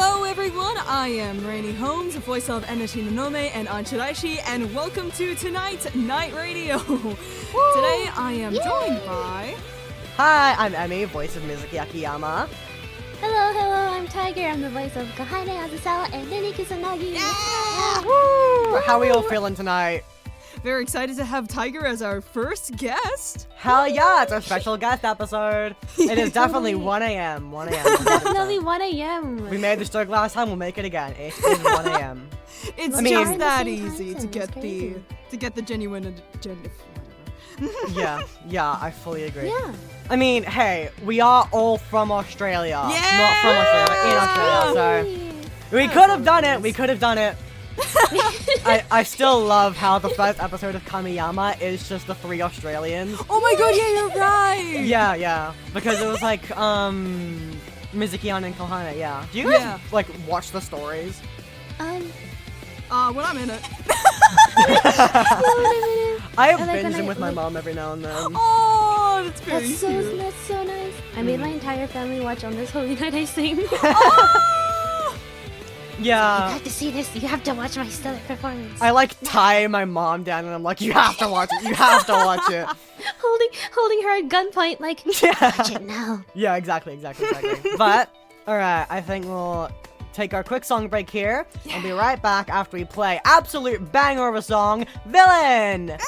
Hello everyone, I am Rainy Holmes, voice of Shinonome and Anchiraishi, and welcome to tonight's Night Radio. Today I am joined by... Hi, I'm Emmy, voice of Mizuki Akiyama. Hello, I'm Tiger, I'm the voice of Kahaine Azasawa and Nene Kusanagi. Yeah! Woo! How are we all feeling tonight? Very excited to have Tiger as our first guest. Hell yeah, it's our special guest episode. It is definitely 1 a.m. 1 a.m. Definitely 1 a.m. We made this joke last time, we'll make it again. It is 1 a.m. It's just that easy to get the genuine Yeah, I fully agree. Yeah. I mean, hey, we are all from Australia. Yeah! Not from Australia, in Australia, so we could have done it. I still love how the first episode of Kamiyama is just the 3 Australians. Oh my god, yeah, you're right! Yeah, because it was like, Mizuki and Kohane, yeah. Do you guys, watch the stories? When I'm in it. I have binged them with my mom every now and then. Oh, that's very cute. That's so nice. I made my entire family watch On This Holy Night I Sing. Yeah. You have to see this. You have to watch my stellar performance. I tie my mom down and I'm like, you have to watch it. You have to watch it. holding her at gunpoint, like, watch it now. Yeah, exactly. But, alright, I think we'll take our quick song break here. Yeah. I'll be right back after we play absolute banger of a song, Villain!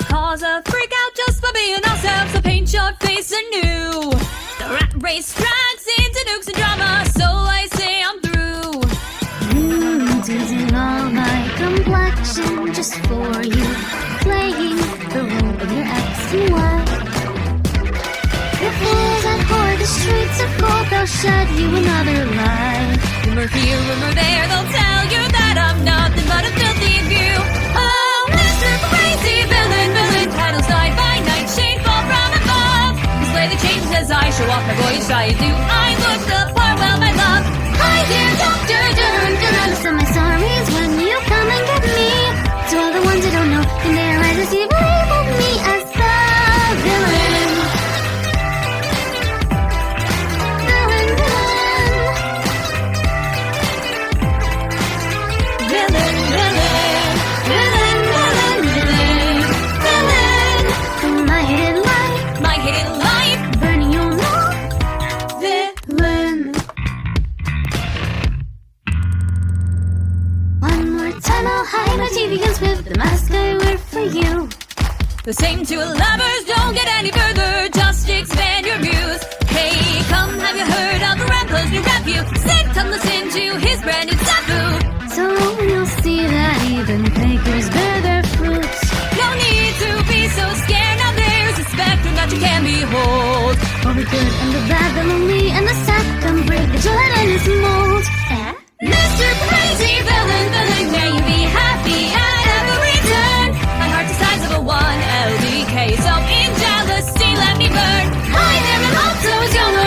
Cause a freak out just for being ourselves, so paint your face anew. The rat race drags into nukes and drama, so I say I'm through. Teasing all my complexion just for you, playing the role of your ex and wife. The fools that hoard the streets of gold, they'll shed you another lie. Rumor here, rumor there, they'll tell you that I'm nothing but a filthy view. Oh, Mr. Crazy Villain, titles die by night, shade fall from above. Display the changes as I show off my voice, I do. I look the part, well, my love. Hi dear Dr. Dern, gonna send my sorries when you come and get me. To all the ones who don't know, in their eyes I see labeled me as the villain. My hidden life, burning your love, villain. One more time I'll hide my deviance with the mask I wear for you. the same two lovers don't get any further, just expand your views. Hey, come, have you heard of Rampo's new rap view? Sit, come listen to his brand new taboo. So you'll see that even fakers bear their fruits. No need to be so scared, now there's a spectrum that you can behold. All the good and the bad, the lonely and the sad, come break the joy in its mold. Mr. Crazy Villain, may you be happy at every turn. My heart's the size of a 1 LDK, so in jealousy let me burn. Hi there, and also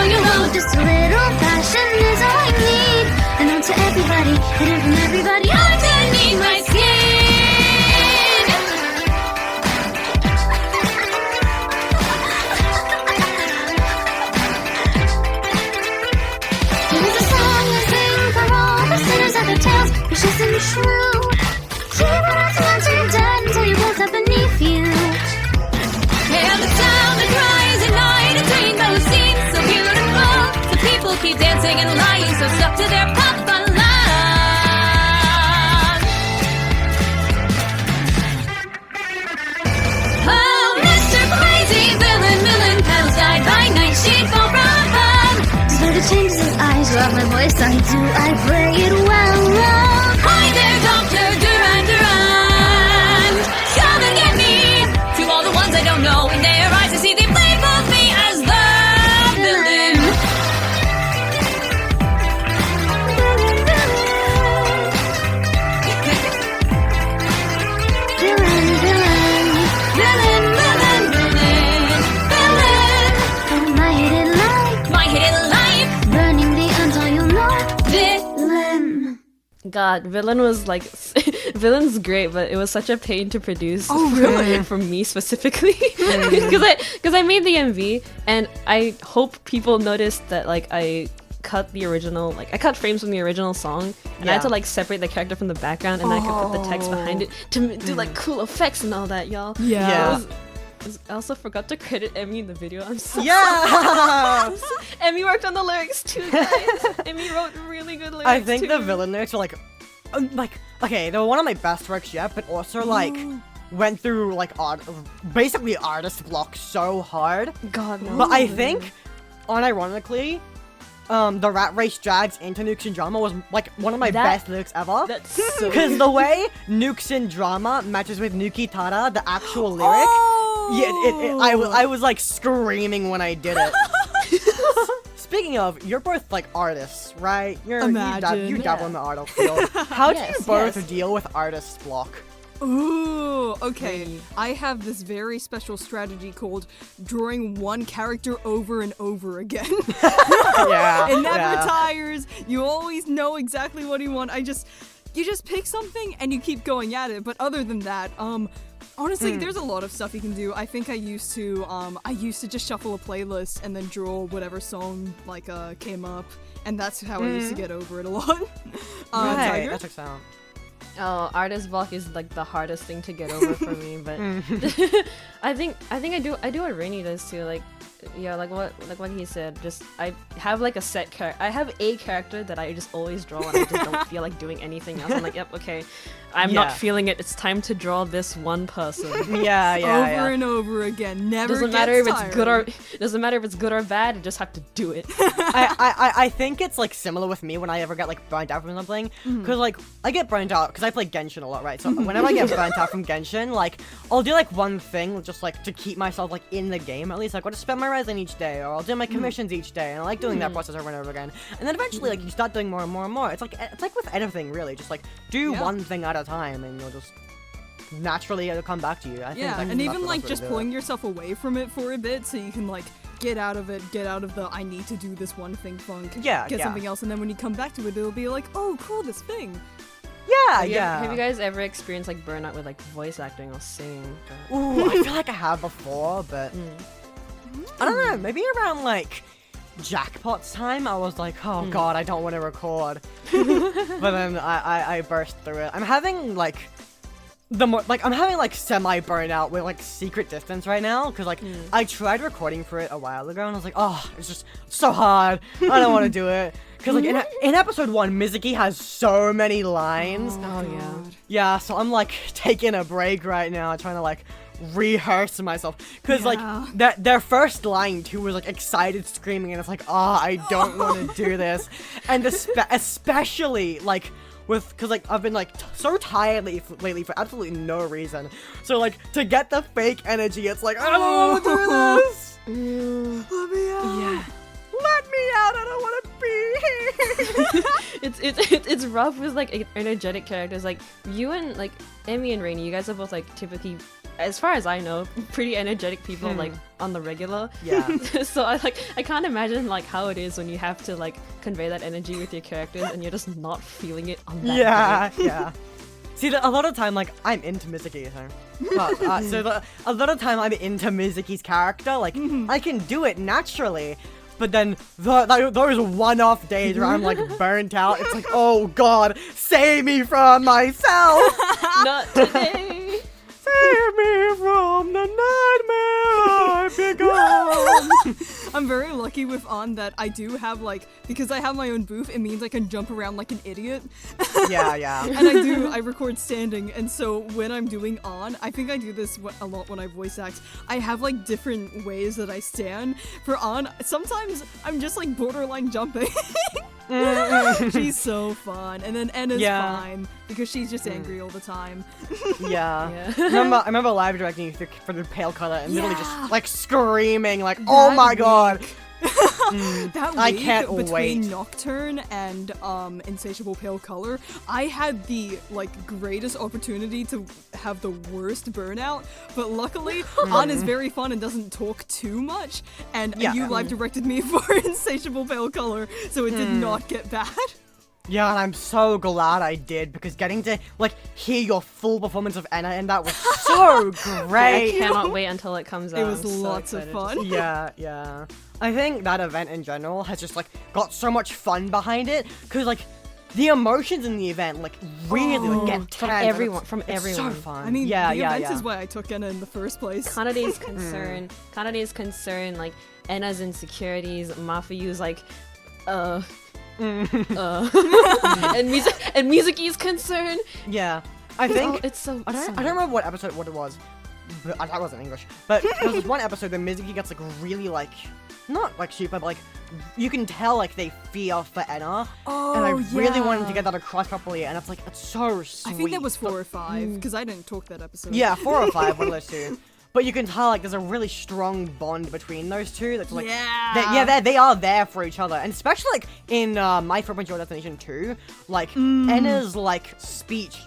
you know, just a little passion is all I need. I know to everybody, hidden from everybody, underneath my skin. Here's a song I sing for all the sinners of their tales, precious and true. Keep it out till once you're dead, until you both up beneath you. And the sound that cries at night, a dream that was seen so beautiful. The people keep dancing and lying, so stuck to their pop fun line. Oh, Mr. Crazy Villain, petals died by night, she'd fall from above. Despite the changes in eyes, you have my voice, I do, I pray it well. Hi there, Dr. Duran. Come and get me. To all the ones I don't know, in their eyes I see they labeled me as the villain. God, Villain was like, Villain's great, but it was such a pain to produce. Oh, really? For me specifically, because I made the MV, and I hope people noticed that like I cut the original, like I cut frames from the original song, and I had to like separate the character from the background, and I could put the text behind it to do like cool effects and all that, y'all. Yeah. I also forgot to credit Emmy in the video. I'm so Yeah! Emmy worked on the lyrics too, guys. Emmy wrote really good lyrics. I think too. the villain lyrics are like, okay, they were one of my best works yet, but also like went through like basically artist block so hard. God no. But I think, unironically, the Rat Race drags into Nukes and Drama was like one of my best lyrics ever. That's so Because the way Nukes and Drama matches with Nuki Tada, the actual lyric, I was like screaming when I did it. Speaking of, you're both like artists, right? You dabble in the art field. How do you both deal with artist block? Ooh, okay. I have this very special strategy called drawing one character over and over again. Yeah. It never tires. You always know exactly what you want. You just pick something and you keep going at it. But other than that, honestly, there's a lot of stuff you can do. I think I used to just shuffle a playlist and then draw whatever song came up, and that's how I used to get over it a lot. Right, Tiger? that checks out. Oh, artist block is like the hardest thing to get over for me, but I think I do what Rainy does too. Like, yeah, like what he said. Just I have like a set character. I have a character that I just always draw, and I just don't feel like doing anything else. I'm like, yep, okay, I'm not feeling it. It's time to draw this one person. Yeah. Over and over again. Never doesn't matter if it's good or doesn't matter if it's good or bad. You just have to do it. I think it's like similar with me when I ever get like burnt out from something, because like I get burnt out because I play Genshin a lot, right? So whenever I get burnt out from Genshin, like I'll do like one thing just like to keep myself like in the game at least. Like I'll just spend my resin each day, or I'll do my commissions each day, and I like doing that process over and over again. And then eventually like you start doing more and more and more. It's like with anything really, just like do one thing at a time, and you'll just naturally it'll come back to you. I think and even like just pulling yourself away from it for a bit so you can like get out of the I need to do this one thing funk. Get something else, and then when you come back to it, it'll be like, oh cool, this thing. Yeah. Have you guys ever experienced like burnout with like voice acting or singing? Ooh, I feel like I have before, but I don't know. Maybe around like Jackpot's time, I was like, oh god, I don't want to record. But then I burst through it. I'm having like semi burnout with like Secret Distance right now, because like I tried recording for it a while ago and I was like, oh, it's just so hard. I don't want to do it. Because like in episode 1, Mizuki has so many lines. Oh yeah. Yeah, so I'm like taking a break right now, trying to like rehearse myself, because like their first line too was like excited screaming, and it's like, I don't want to do this. And especially like because like I've been like so tired lately for absolutely no reason, so like to get the fake energy, it's like, I don't want to do this. Let me out. Yeah. Let me out, I don't want to be here. It's rough with like energetic characters. Like you and like Emmy and Rainy, you guys are both like typically, as far as I know, pretty energetic people like on the regular. Yeah. So I can't imagine like how it is when you have to like convey that energy with your characters and you're just not feeling it on that day. Yeah. See, a lot of time, like, I'm into Mizuki, a lot of time I'm into Mizuki's character, like, I can do it naturally, but then those one-off days where I'm, like, burnt out, it's like, oh god, save me from myself! Not today! Save me from the nightmare I've begun! I'm very lucky with On that I do have like, because I have my own booth, it means I can jump around like an idiot. Yeah. And I record standing, and so when I'm doing On, I think I do this a lot when I voice act, I have like different ways that I stand. For On, sometimes I'm just like borderline jumping. She's so fun, and then Enna's fine because she's just angry all the time. Yeah. I remember live directing you for the pale color and literally just like screaming like, oh my god. That week I can't between wait. Nocturne and Insatiable Pale Color, I had the like greatest opportunity to have the worst burnout, but luckily On is very fun and doesn't talk too much, and you live directed me for Insatiable Pale Color, so it did not get bad. Yeah, and I'm so glad I did, because getting to, like, hear your full performance of Anna and that was so I great. cannot wait until it comes out. It was I'm so lots of excited to fun. Yeah. I think that event in general has just, like, got so much fun behind it, because, like, the emotions in the event, like, really, like, get From tense. everyone, It's so fun. I mean, yeah, the yeah, event yeah. is why I took Anna in the first place. Kanade's concern, like Enna's insecurities, Mafuyu's like, and Mizuki's concern. Yeah. I think... it's so. I don't remember what episode what it was. But I wasn't English. But there was this one episode where Mizuki gets like really like not like super, but like you can tell like they fear for Enna. And I really wanted to get that across properly, and it's like it's so sweet. I think that was 4 or 5 because I didn't talk that episode. Yeah, 4 or 5, one of those two. But you can tell like there's a really strong bond between those two. That's like they are there for each other, and especially like in My Favorite Your Destination 2, like Enna's like speech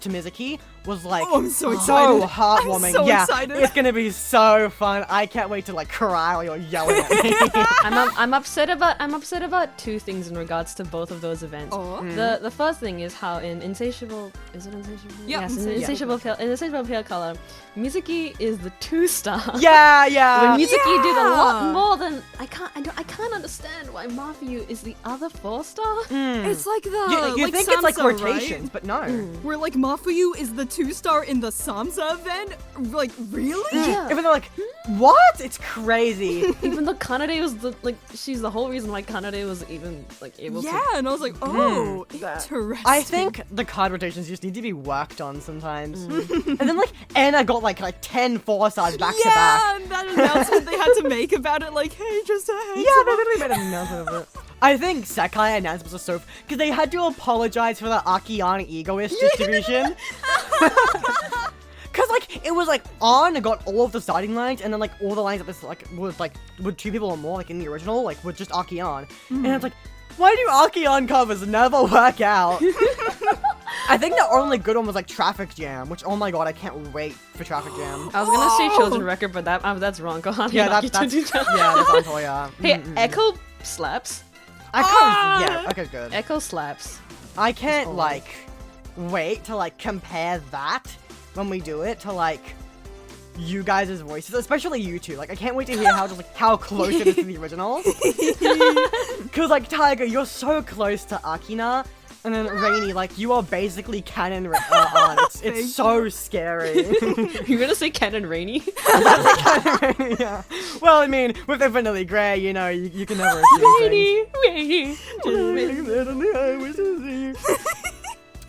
to Mizuki was like I'm so excited. heartwarming. I'm so yeah, excited. it's gonna be so fun. I can't wait to like cry while you're yelling at me. I'm upset about two things in regards to both of those events. Aw. The first thing is how in Insatiable, is it Insatiable? Yeah, yes, Insatiable. in Insatiable Pale Color, Mizuki is the 2-star. yeah. When Mizuki did a Yeah. lot more than I can't understand why Mafuyu is the other 4-star. It's like the You like think it's like Samsa, rotations, right? but no. Where like Mafuyu is the 2-star in the Samsa event? Like really? Yeah. Even though like what? It's crazy. Even though Kanade was she's the whole reason why Kanade was even like able to. Yeah, and I was like, oh, interesting. I think the card rotations just need to be worked on sometimes. And then like Anna got like 10 4-stars back to back. Yeah, and that announcement they had to make about it, like, hey, just a heads Yeah, up. they literally made an announcement of it. I think Sekai announcements are so because they had to apologize for the Akiyama egoist distribution. Cause like it was like on and got all of the starting lines, and then like all the lines that was like with 2 people or more like in the original like with just Akiyama, and it's like why do Akiyama covers never work out? I think the only good one was like Traffic Jam, which oh my god I can't wait for Traffic Jam. I was gonna say Chosen Record, but that's wrong. Kohani Yeah, Naki that's to do that. yeah, that's on Toya. Hey, Echo slaps. Yeah, okay, good. Echo slaps. I can't like wait to like compare that when we do it to like you guys' voices, especially you two. Like I can't wait to hear how close it is to the original. Cause like Tiger, you're so close to Akina, and then Rainy, like you are basically canon on. It's so scary. You're gonna say Ken and Rainy? Yeah. Well, I mean, with Infinitely Grey, you know, you can never assume things. Rainy.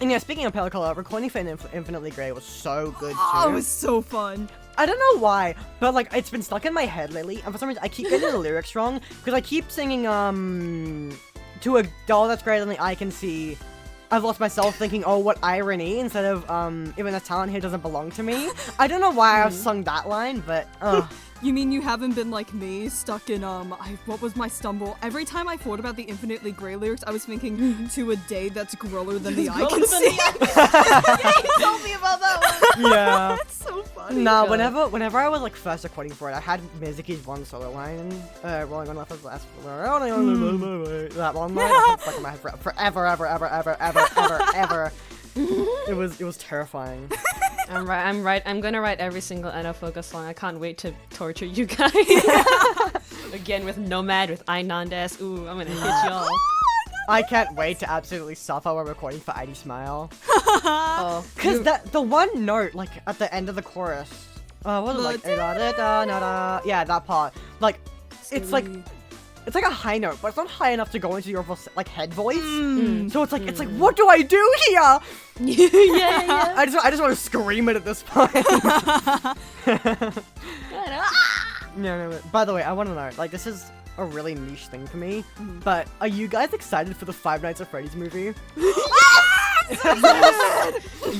And yeah, speaking of Pale Color, recording for Infinitely Grey was so good too. Oh, it was so fun. I don't know why, but like it's been stuck in my head lately, and for some reason I keep getting the lyrics wrong because I keep singing to a doll that's greater than the eye can see. I've lost myself thinking, oh, what irony, instead of even the talent here doesn't belong to me. I don't know why I've sung that line, but You mean you haven't been like me, stuck in what was my stumble? Every time I thought about the Infinitely Grey lyrics, I was thinking to a day that's grower than the eye can see. Yeah, you told me about that one. yeah. That's so funny. Nah, whenever I was like first recording for it, I had Mizuki's one solo line, rolling on my first last that one line. It's stuck in my head forever, ever. It was terrifying. I'm gonna write every single Enna Focus song. I can't wait to torture you guys. Again with Nomad, with Ainandes. Ooh, I'm gonna hit y'all. I can't wait to absolutely suffer while recording for ID Smile. Oh, Cause the one note, like at the end of the chorus, what was it like? Yeah, that part. Like, it's like a high note, but it's not high enough to go into your like head voice. So it's like, what do I do here? yeah. I just want to scream it at this point. No. By the way, I want to know, like, this is a really niche thing for me, but are you guys excited for the Five Nights at Freddy's movie?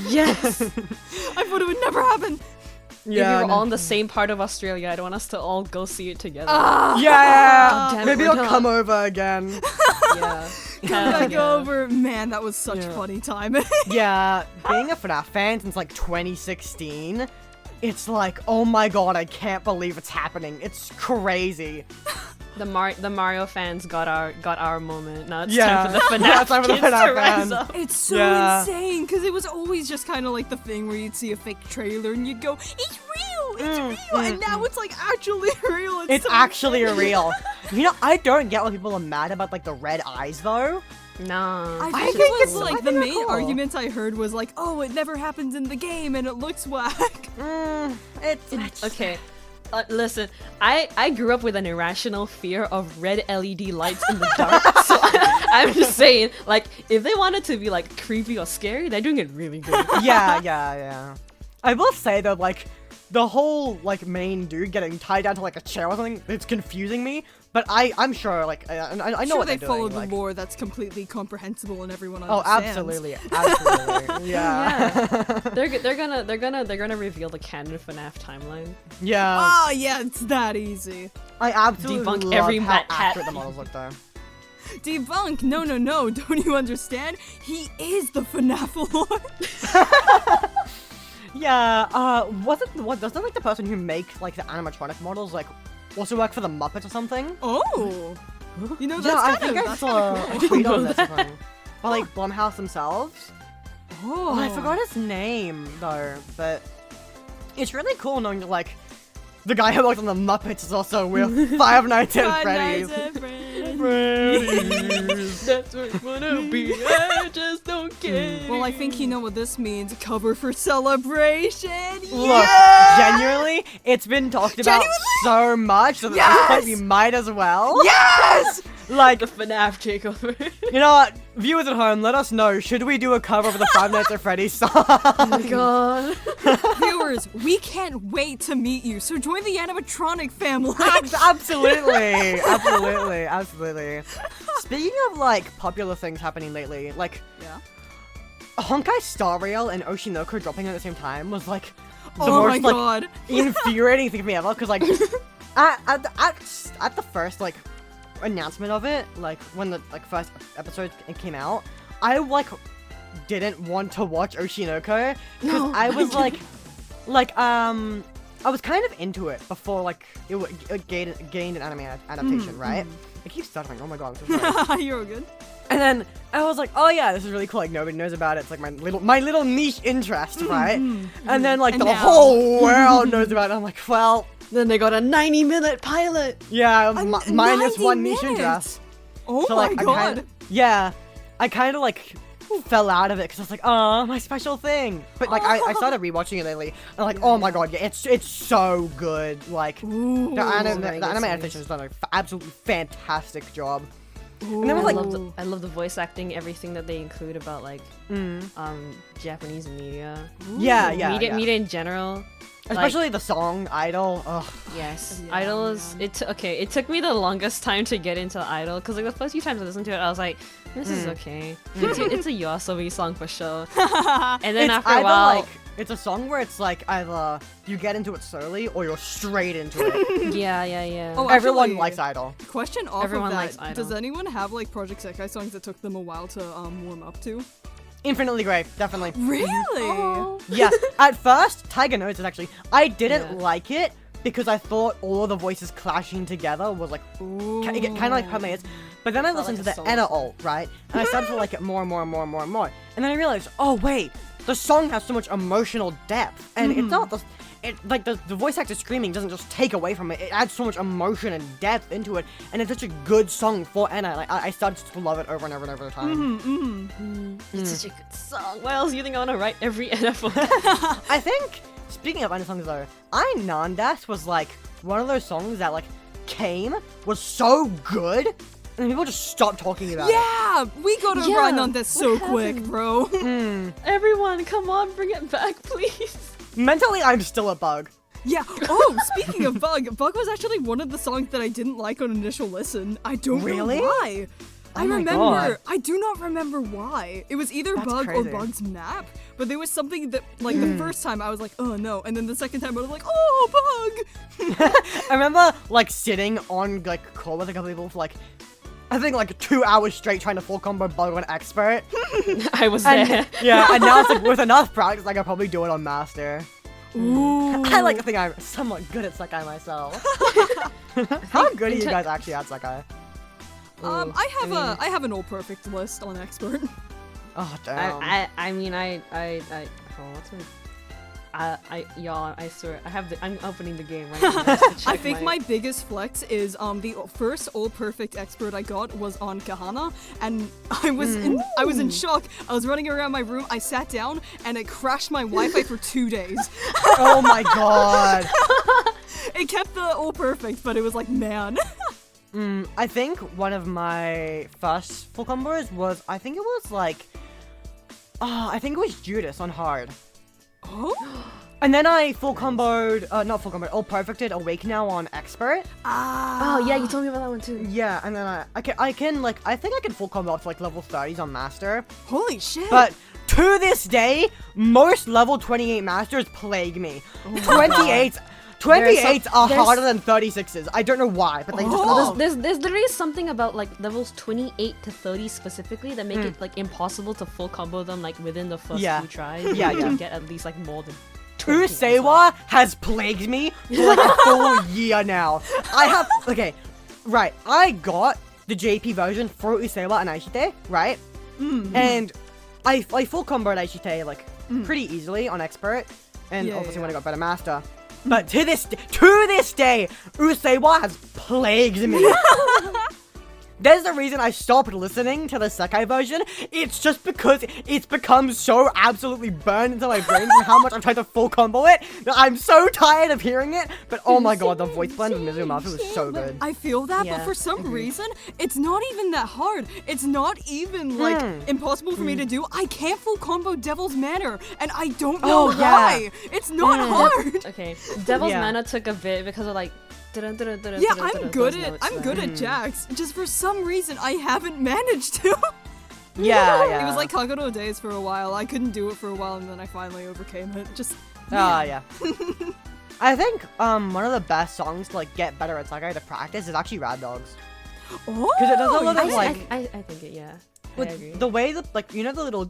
Yes. I thought it would never happen. If we were all in the same part of Australia, I'd want us to all go see it together. Yeah. Damn it, Maybe we're I'll not. come over again. Yeah. Come back Yeah. over. Man, that was such funny time. Yeah, being a FNAF fan since like 2016, it's like, oh my god, I can't believe it's happening. It's crazy. the Mario fans got our moment. Now it's Yeah. time for the FNAF Yeah, it's time for the kids to FNAF rise fans. up. It's so Yeah. insane because it was always just kind of like the thing where you'd see a fake trailer and you'd go, "It's real, it's real," and now it's like actually real. It's so actually insane. real. You know, I don't get why people are mad about like the red eyes though. No. I I think think it was it's- I like think the they're main cool. argument I heard was like, "Oh, it never happens in the game and it looks whack." It's Okay. Listen, I grew up with an irrational fear of red LED lights in the dark, so I'm just saying, like, if they wanted to be like creepy or scary, they're doing it really good. yeah. I will say though, like, the whole like main dude getting tied down to like a chair or something, it's confusing me. But I'm sure, like, I know Sure, what they they're follow doing. the like, lore that's completely comprehensible and everyone oh, understands. absolutely, yeah, They're gonna reveal the canon FNAF timeline. yeah. Oh yeah, it's that easy. I absolutely Debunk love every how Matt Hat. accurate the models look though. Debunk! No, don't you understand? He is the FNAF Lord. Yeah, doesn't like the person who makes like the animatronic models like also work for the Muppets or something? Oh, you know that's Yeah, I kind think of I that's saw a kinda cool. tweet on this one. Or like Blumhouse themselves. Oh, Oh, I forgot his name though, but it's really cool knowing that like the guy who worked on the Muppets is also with Five Nights at Freddy's. Freddy's. That's what I wanna be. I just don't care. Well, I think you know what this means. Cover for celebration. Look, Yeah! genuinely, it's been talked about Genuinely? so much that at Yes! this point we might as well. Yes! Like, The FNAF takeover. you know what? Viewers at home, let us know. Should we do a cover of the Five Nights at Freddy's song? Oh my god. Viewers, we can't wait to meet you. So join the animatronic family. Absolutely. Speaking of like popular things happening lately, like Yeah. Honkai Star Rail and Oshinoko dropping at the same time was like the Oh most my like god. infuriating thing for me ever. Because like at the first like announcement of it, like when the like first episode came out, I like didn't want to watch Oshinoko because No, I was I was kind of into it before like it gained an anime adaptation, right? I keep stuttering. Oh my god, I'm so sorry. You're all good. And then I was like, oh yeah, this is really cool. Like nobody knows about it. It's like my little niche interest, right? And then like And the now- whole world knows about it. I'm like, well, Then they got a 90-minute pilot. yeah, minus 90 one niche minutes. interest. Oh So my like, god. I kind of like fell out of it because I was like, oh, my special thing. But like, I started rewatching it lately. And I'm like, oh my god, yeah, it's so good. Like, Ooh. the anime very good adaptation has done an absolutely fantastic job. Ooh. And then I was like, love I love the voice acting, everything that they include about like Japanese media. yeah, Media in general. especially the song Idol. Ugh. Yes, Yeah, Idol is it took me the longest time to get into Idol because like the first few times I listened to it, I was like, this is okay. It's a YOASOBI song for sure. And then It's after a either while, like it's a song where it's like either you get into it slowly or you're straight into it. yeah. Oh, Everyone actually, likes Idol. Question off Everyone of that. likes Idol. Does anyone have like Project Sekai songs that took them a while to warm up to? Infinitely Grey, definitely. Really? Yeah. At first, Tiger knows it actually. I didn't Yeah. like it because I thought all of the voices clashing together was like kind of like hurt my ears. But then I listened like to a the solo Enna alt, right? And I started to like it more and more and more and more and more. And then I realized, oh wait, the song has so much emotional depth, and it's not the. Like the voice actor screaming doesn't just take away from it. It adds so much emotion and depth into it, and it's such a good song for Enna. Like I started to love it over and over and over the time. It's such a good song. Why else do you think I want to write every NFL? I think, speaking of Enna songs though, I Nandas was like one of those songs that like was so good, and then people just stopped talking about it. Yeah, we gotta Yeah, run on this what so quick, happened? bro. Everyone, come on, bring it back, please. Mentally, I'm still a bug. Yeah. Oh, speaking of Bug, Bug was actually one of the songs that I didn't like on initial listen. I don't Really? know why. I my remember. God. I do not remember wwhy. It was either That's Bug crazy. or Bug's map, but there was something that, like, the first time I was like, oh no, and then the second time I was like, oh, Bug. I remember like sitting on like call with a couple people for like I think like 2 hours straight trying to full combo Bug on expert. I was And there. yeah, and now it's like with enough practice I could probably do it on master. Ooh. I like to think I'm somewhat good at Sekai myself. How good are you guys actually at Sekai? I have an all perfect list on expert. Oh damn. I mean, oh, what's my... y'all, I swear, I'm opening the game right now. To check I think my biggest flex is the first all perfect expert I got was on Kahana, and I was in shock. I was running around my room. I sat down and it crashed my Wi-Fi for 2 days. Oh my god. It kept the all perfect, but it was like, man. I think one of my first full combos was, I think it was Judas on hard. Oh? And then I all perfected Awake Now on expert. Oh yeah, you told me about that one too. Yeah, and then I think I can full combo up to like level 30s on master. Holy shit. But to this day, most level 28 masters plague me. 28s are harder than 36s. I don't know why, but they just Well, there's literally something about like levels 28 to 30 specifically that make it like impossible to full combo them like within the first few tries. Yeah, to yeah. get at least like more than 20 Usewa has plagued me for like a full year now. I got the JP version for Usewa and Aishite, right? And I full comboed Aishite like pretty easily on expert, and obviously when I got better master. But to this day, Usewa has plagued me. There's the reason I stopped listening to the Sekai version. It's just because it's become so absolutely burned into my brain from how much I've tried to full combo it that I'm so tired of hearing it. But oh my god, the voice blend of Mizuki was so good. I feel that, but for some reason, it's not even that hard. It's not even like impossible for me to do. I can't full combo Devil's Manor, and I don't know why. It's not hard. Okay, Devil's Mana took a bit because of like. Yeah, I'm good at Jax. Just for some reason, I haven't managed to. Yeah. It was like Kagero Days for a while. I couldn't do it for a while, and then I finally overcame it. Just. Yeah. I think one of the best songs to like get better at Sekai to practice is actually Rad Dogs. Oh. Because it does a lot of like. I think it. Yeah. I agree. The way that, like, you know the little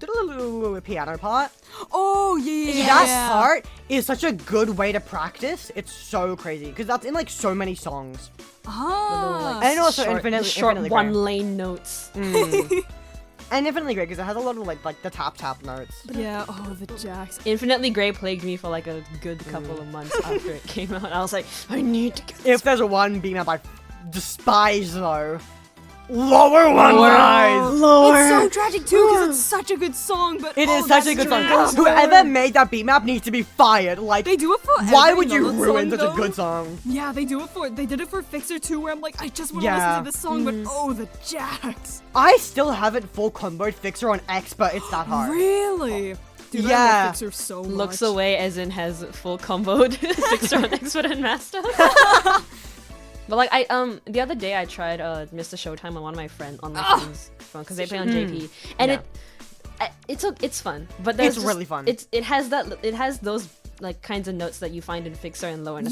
piano part? Oh, yeah. That part is such a good way to practice. It's so crazy. Because that's in, like, so many songs. And also infinitely one lane notes. And Infinitely Great, because it has a lot of, like the tap notes. Yeah, the Jax. Infinitely Grey plagued me for, like, a good couple of months after it came out. I was like, I need to get If there's a one beam up I despise, though. Lower one, guys! It's so tragic too because it's such a good song, but it is such a good song. Whoever made that beat map needs to be fired. Like, they do it for why every would you ruin song, such a good song? Yeah, they did it for Fixer too, where I'm like, I just want to listen to this song, but the Jax. I still haven't full comboed Fixer on expert. It's that hard. Really? Dude, I love Fixer so much. Looks away as in has full comboed Fixer on expert and master. But like the other day I tried Mr. Showtime on one of my friends phone because they play on JP, and it's fun, but it's really fun. It has those like kinds of notes that you find in Fixer and lower. And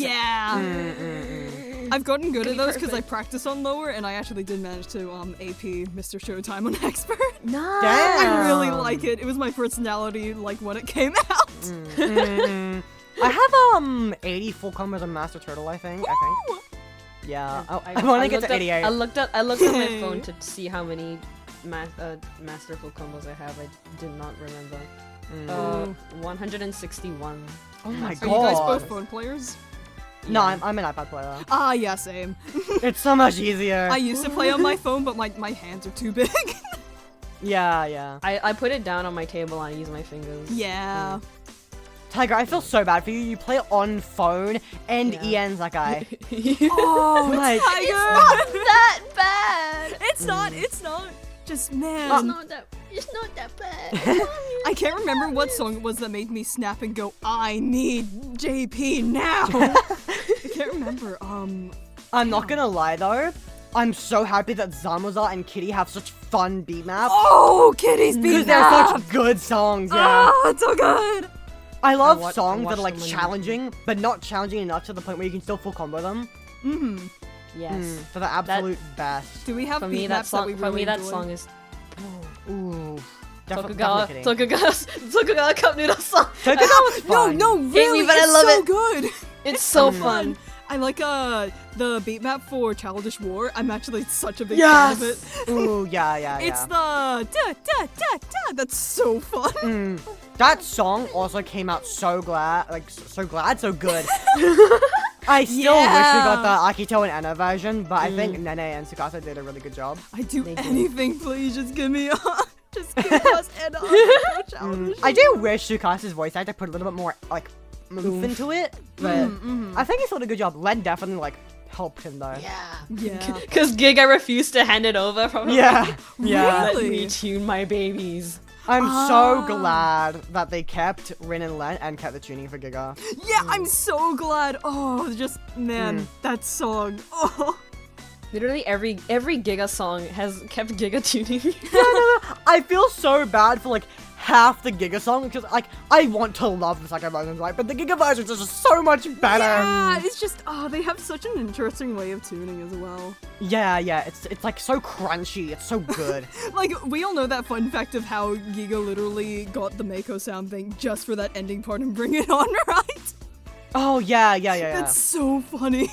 I've gotten good at those because I practice on lower, and I actually did manage to AP Mr. Showtime on expert. Nice. I really like it. It was my personality like when it came out. I have 80 full combos on Master Turtle. I think. Yeah, I want to get to 88. I looked at my phone to see how many masterful combos I have. I did not remember. 161. Oh my god. Are you guys both phone players? No, I'm an iPad player. Ah, yeah, same. It's so much easier. I used to play on my phone, but my hands are too big. Yeah. I put it down on my table and I use my fingers. Yeah. Tiger, I feel so bad for you. You play on phone and EN Sekai. Oh, like, Tiger! It's not that bad. It's not. Just, man. It's not that bad. I can't remember what song it was that made me snap and go, I need JP now. I can't remember. I'm not gonna lie though. I'm so happy that Zamuza and Kitty have such fun beat maps. Oh, Kitty's beat map! Because they're such good songs, yeah. Oh, it's so good! I love songs that are like challenging, but not challenging enough to the point where you can still full combo them. Yes. For the absolute best. Do we have for me beat that maps song? that we for really me that enjoy? song is. Ooh. Tokugawa Cup Noodle song. Tokugawa was fun. No, really, but I it's love so it. good. It's so Fun. fun. I like the beat map for Childish War. I'm actually such a big fan of it. Ooh, yeah. It's the da da da da. That's so fun. That song also came out so good. I still wish we got the Akito and Anna version, but I think Nene and Tsukasa did a really good job. I do They do. anything, please. Just give me just give us Anna. I do wish Tsukasa's voice actor put a little bit more like oomph into it, but I think he did a good job. Len definitely like helped him though. Yeah. Because Giga refused to hand it over from Yeah. Let Really? me tune my babies. I'm so glad that they kept Rin and Len and kept the tuning for Giga. Yeah, I'm so glad. Oh, just man, that song. Oh. Literally every Giga song has kept Giga tuning. I feel so bad for like half the Giga song because like I want to love the Sekai versions, right? But the Giga versions are just so much better. Yeah, it's just they have such an interesting way of tuning as well. Yeah, it's like so crunchy. It's so good. Like we all know that fun fact of how Giga literally got the Mako sound thing just for that ending part and Bring It On, right? Oh yeah. That's so funny.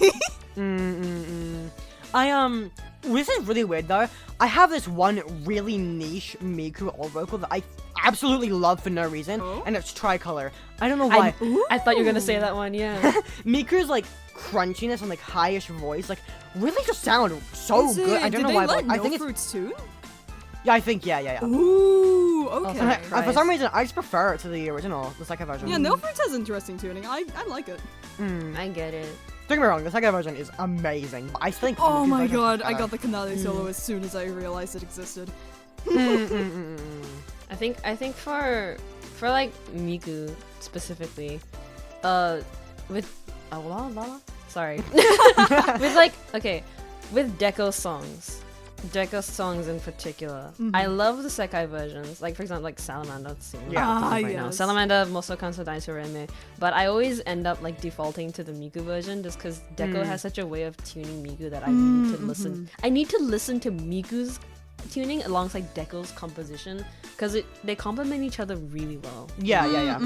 This is really weird though. I have this one really niche Miku old vocal that I absolutely love for no reason, and it's Tricolor. I don't know why. I thought you were gonna say that one, yeah. Miku's like crunchiness and like highish voice like really just sound so good. I don't know why, but I think it's Fruits too. yeah. I think yeah. Ooh, okay. Okay. For some reason, I just prefer it to the original, the second version. Yeah, No Fruits has interesting tuning. I like it. I get it. Don't get me wrong, the second version is amazing, but I think. Oh Miku's my version is god, I better. got the Kanade solo as soon as I realized it existed. I think for like Miku specifically, with sorry, with like with Deco songs in particular, I love the Sekai versions. Like for example, like Salamander. Yes. Salamander, Moso Kanso Daisureme. But I always end up like defaulting to the Miku version just because Deco has such a way of tuning Miku that I need to listen. I need to listen to Miku's tuning alongside Deco's composition because they complement each other really well. Yeah.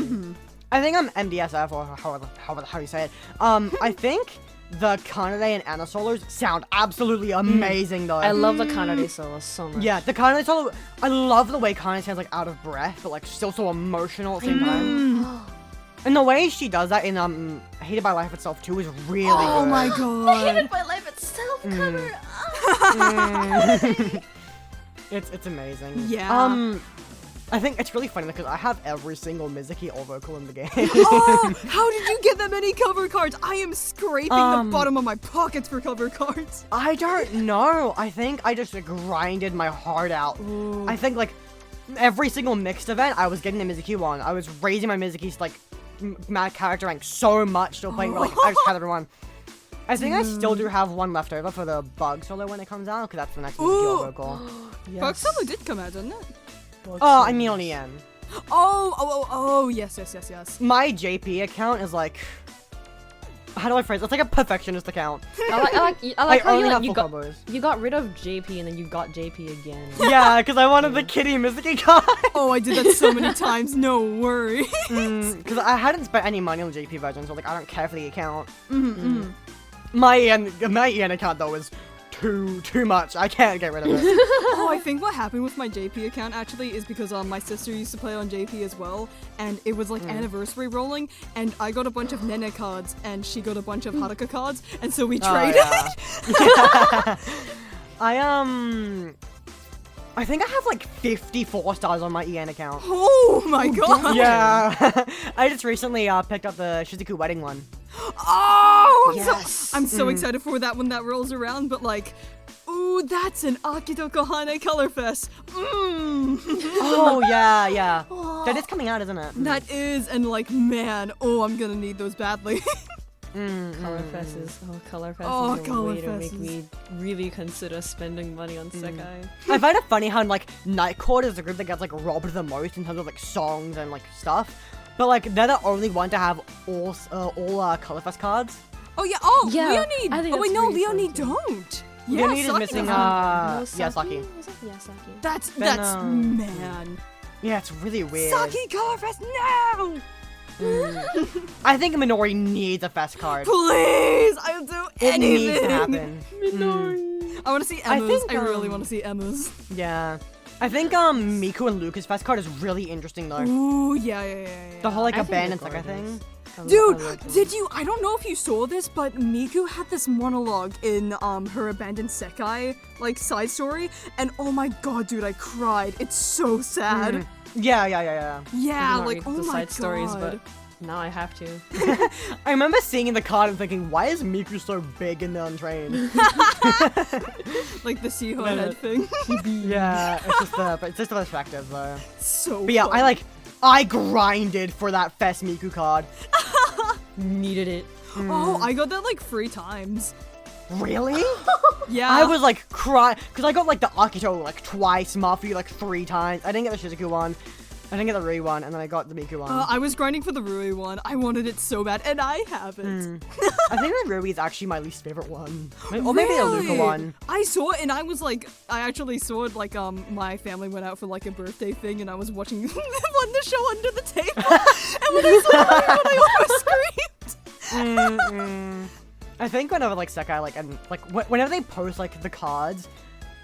I think I'm MDSF or how you say it. I think the Kanade and Anna solos sound absolutely amazing though. I love the Kanade solo so much. Yeah, the Kanade solo. I love the way Kanade sounds like out of breath, but like still so emotional at the same time. And the way she does that in Hated by Life Itself too is really good. Oh my god. My life itself cover. It's amazing. Yeah. I think it's really funny because I have every single Mizuki all vocal in the game. Oh, how did you get that many cover cards? I am scraping the bottom of my pockets for cover cards. I don't know. I think I just grinded my heart out. I think like every single mixed event, I was getting the Mizuki one. I was raising my Mizuki's like mad character rank so much, still playing like I just had everyone. I think I still do have one left over for the Bug solo when it comes out, because that's the next Mizuki all vocal. Bug solo did come out, didn't it? Oh, I mean on the end. Oh, yes. My JP account is like, how do I phrase it? It's like a perfectionist account. I like how only have you full got combos. you got rid of JP and then you got JP again. Yeah, because I wanted the kitty Mizuki card. Oh, I did that so many times. No worry. Because I hadn't spent any money on the JP version, so like I don't care for the account. My EN account though is too much. I can't get rid of it. Oh, I think what happened with my JP account actually is because my sister used to play on JP as well, and it was like anniversary rolling, and I got a bunch of Nene cards, and she got a bunch of Haruka cards, and so we traded. Yeah. I think I have like 54 stars on my EN account. Oh my god. Yeah. I just recently picked up the Shizuku wedding one. Oh, Yes. I'm so excited for that when that rolls around, but like, ooh, that's an Akito Kohane Color Fest. Oh, yeah. That is coming out, isn't it? That is, and like, man, I'm gonna need those badly. Color Fest is Color Fest Oh, is a Color way to Fest make is- me really consider spending money on Sekai. I find it funny how like Night Court is the group that gets like robbed the most in terms of like songs and like stuff, but like they're the only one to have all Colorfest cards. Oh yeah, Yeah, Leonid. I think Oh wait, that's no, really fun, Leonid too. don't. Yeah, Leonid is Saki missing doesn't. Yasaki. Was that Yasaki? That's Then, man. Yeah, it's really weird. Saki Color Fest now! I think Minori needs a fest card. Please! I'll do It anything! needs to happen. I want to see I Emma's. think, I really want to see Emma's. Yeah. I think Miku and Luca's fest card is really interesting though. Ooh, yeah. The whole like I think abandoned they're Sekai thing. Dude, did you? I don't know if you saw this, but Miku had this monologue in her abandoned Sekai like side story, and oh my god, dude, I cried. It's so sad. Yeah. Yeah, Not like read oh the my side god. stories, but now I have to. I remember seeing the card and thinking, why is Miku so big and untrained? Like the Siho head thing. Yeah, it's just the perspective though. So. But yeah, fun. I grinded for that Fest Miku card. Needed it. Oh, I got that like 3 times. Really? Yeah. I was like crying because I got like the Akito like twice, Mafu like 3 times. I didn't get the Shizuku one. I didn't get the Rui one, and then I got the Miku one. I was grinding for the Rui one. I wanted it so bad, and I haven't. I think the Rui is actually my least favorite one. Or maybe the Luca Really? one. I saw it and I was like, I actually saw it like my family went out for like a birthday thing and I was watching the show under the table. And when I saw it, I almost screamed. I think whenever like Sekai whenever they post like the cards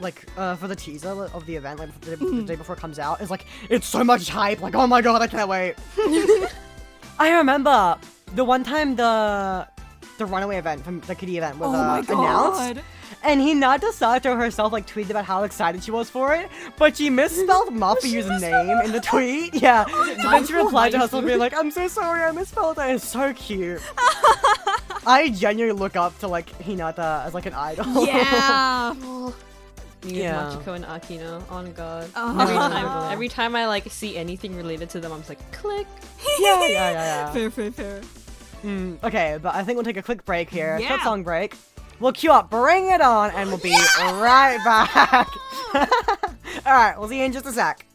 like for the teaser of the event like the day before it comes out, it's like it's so much hype, like oh my god, I can't wait. I remember the one time the runaway event from the Kitty event was announced, and Hinata Sato herself like tweeted about how excited she was for it, but she misspelled Mafuyu's name in the tweet. Yeah, so then she replied to herself being like, I'm so sorry, I misspelled it. It's so cute. I genuinely look up to like Hinata as like an idol. Yeah. Me Yeah. with Machiko and Akino. Oh god. Oh. Every time I like see anything related to them, I'm just like, click. Yeah. Fair. Okay, but I think we'll take a quick break here. Yeah. Short song break. We'll queue up Bring It On, and we'll be right back. Alright, we'll see you in just a sec.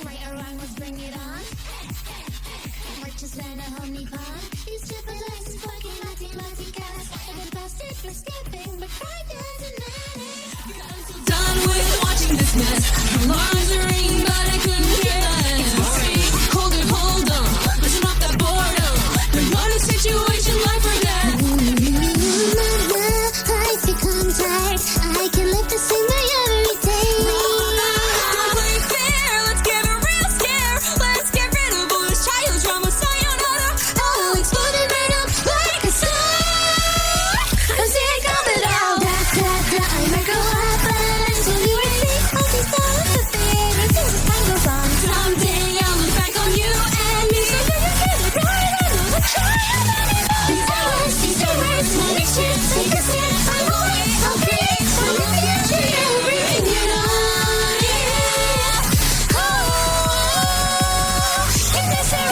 Right or wrong, let's bring it on. March is when a homie pond. These triple dice fucking naughty cats. And the bastard for skipping, but cry doesn't matter. Done with watching this mess. Alarms are ringing, but I couldn't care less. It's boring. Hold on. Listen off that boredom. We're not a situation life or death. Life becomes hard. I can live the same way every day. Don't play fair. Let's give a real scare. Let's get rid of all this childhood drama. Sayonara. I'll explode it right up like a star. I'm seeing coming out. I might go up, but I'm slowly ready. All these dollars to pay. Things as time goes on. Someday I'll look back on you and me. So good and feel like right out of the try. These are words, money shit. Take a stand. I will wait. I'll create for the future. Yeah, bring it on. Yeah. Oh, if this a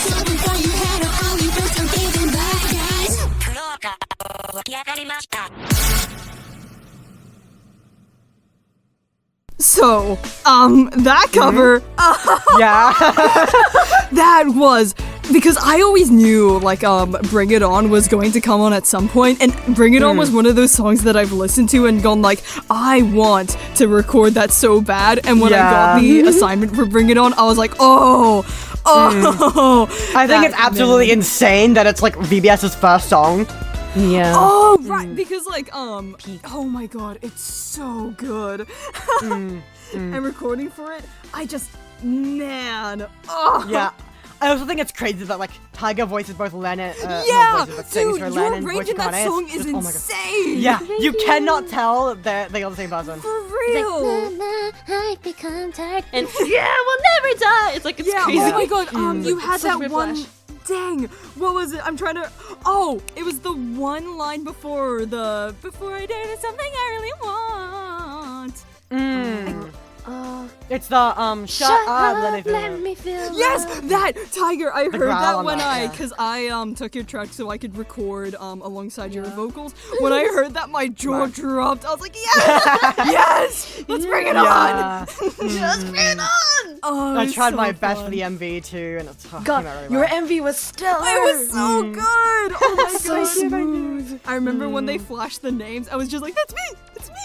something fun you had on all you first and giving back, guys. So, that cover, Yeah. that was, because I always knew, like, Bring It On was going to come on at some point, and Bring It On was one of those songs that I've listened to and gone like, I want to record that so bad, and when I got the assignment for Bring It On, I was like, oh, I think it's absolutely insane that it's like VBS's first song. Yeah. Oh, right, because like, oh my god, it's so good. And recording for it, man, oh. Yeah. I also think it's crazy that like Tiger voices both Lennon. Yeah, sings dude, for your Lennon, range in that Kane. song is Oh my God. insane. Yeah, you cannot tell that they are the same person. For real. I become tired. And yeah, we'll never die. It's like it's Yeah, crazy. oh my god, you had It's such that one. whiplash. Dang, what was it? I'm trying to. Oh, it was the one line before I do something I really want. It's the shut up, let me feel Yes, love. that Tiger. I heard growl that on when that, I, yeah. cause I took your track so I could record alongside your vocals. When I heard that, my jaw dropped. I was like, yes, yes, let's bring it on. Yeah. Just bring it on! Oh, I it was tried so my best for fun. the MV too, and it's came God, out really your well. MV was stellar! It was so good. Oh my so god. smooth. I remember when they flashed the names. I was just like, that's me. It's me.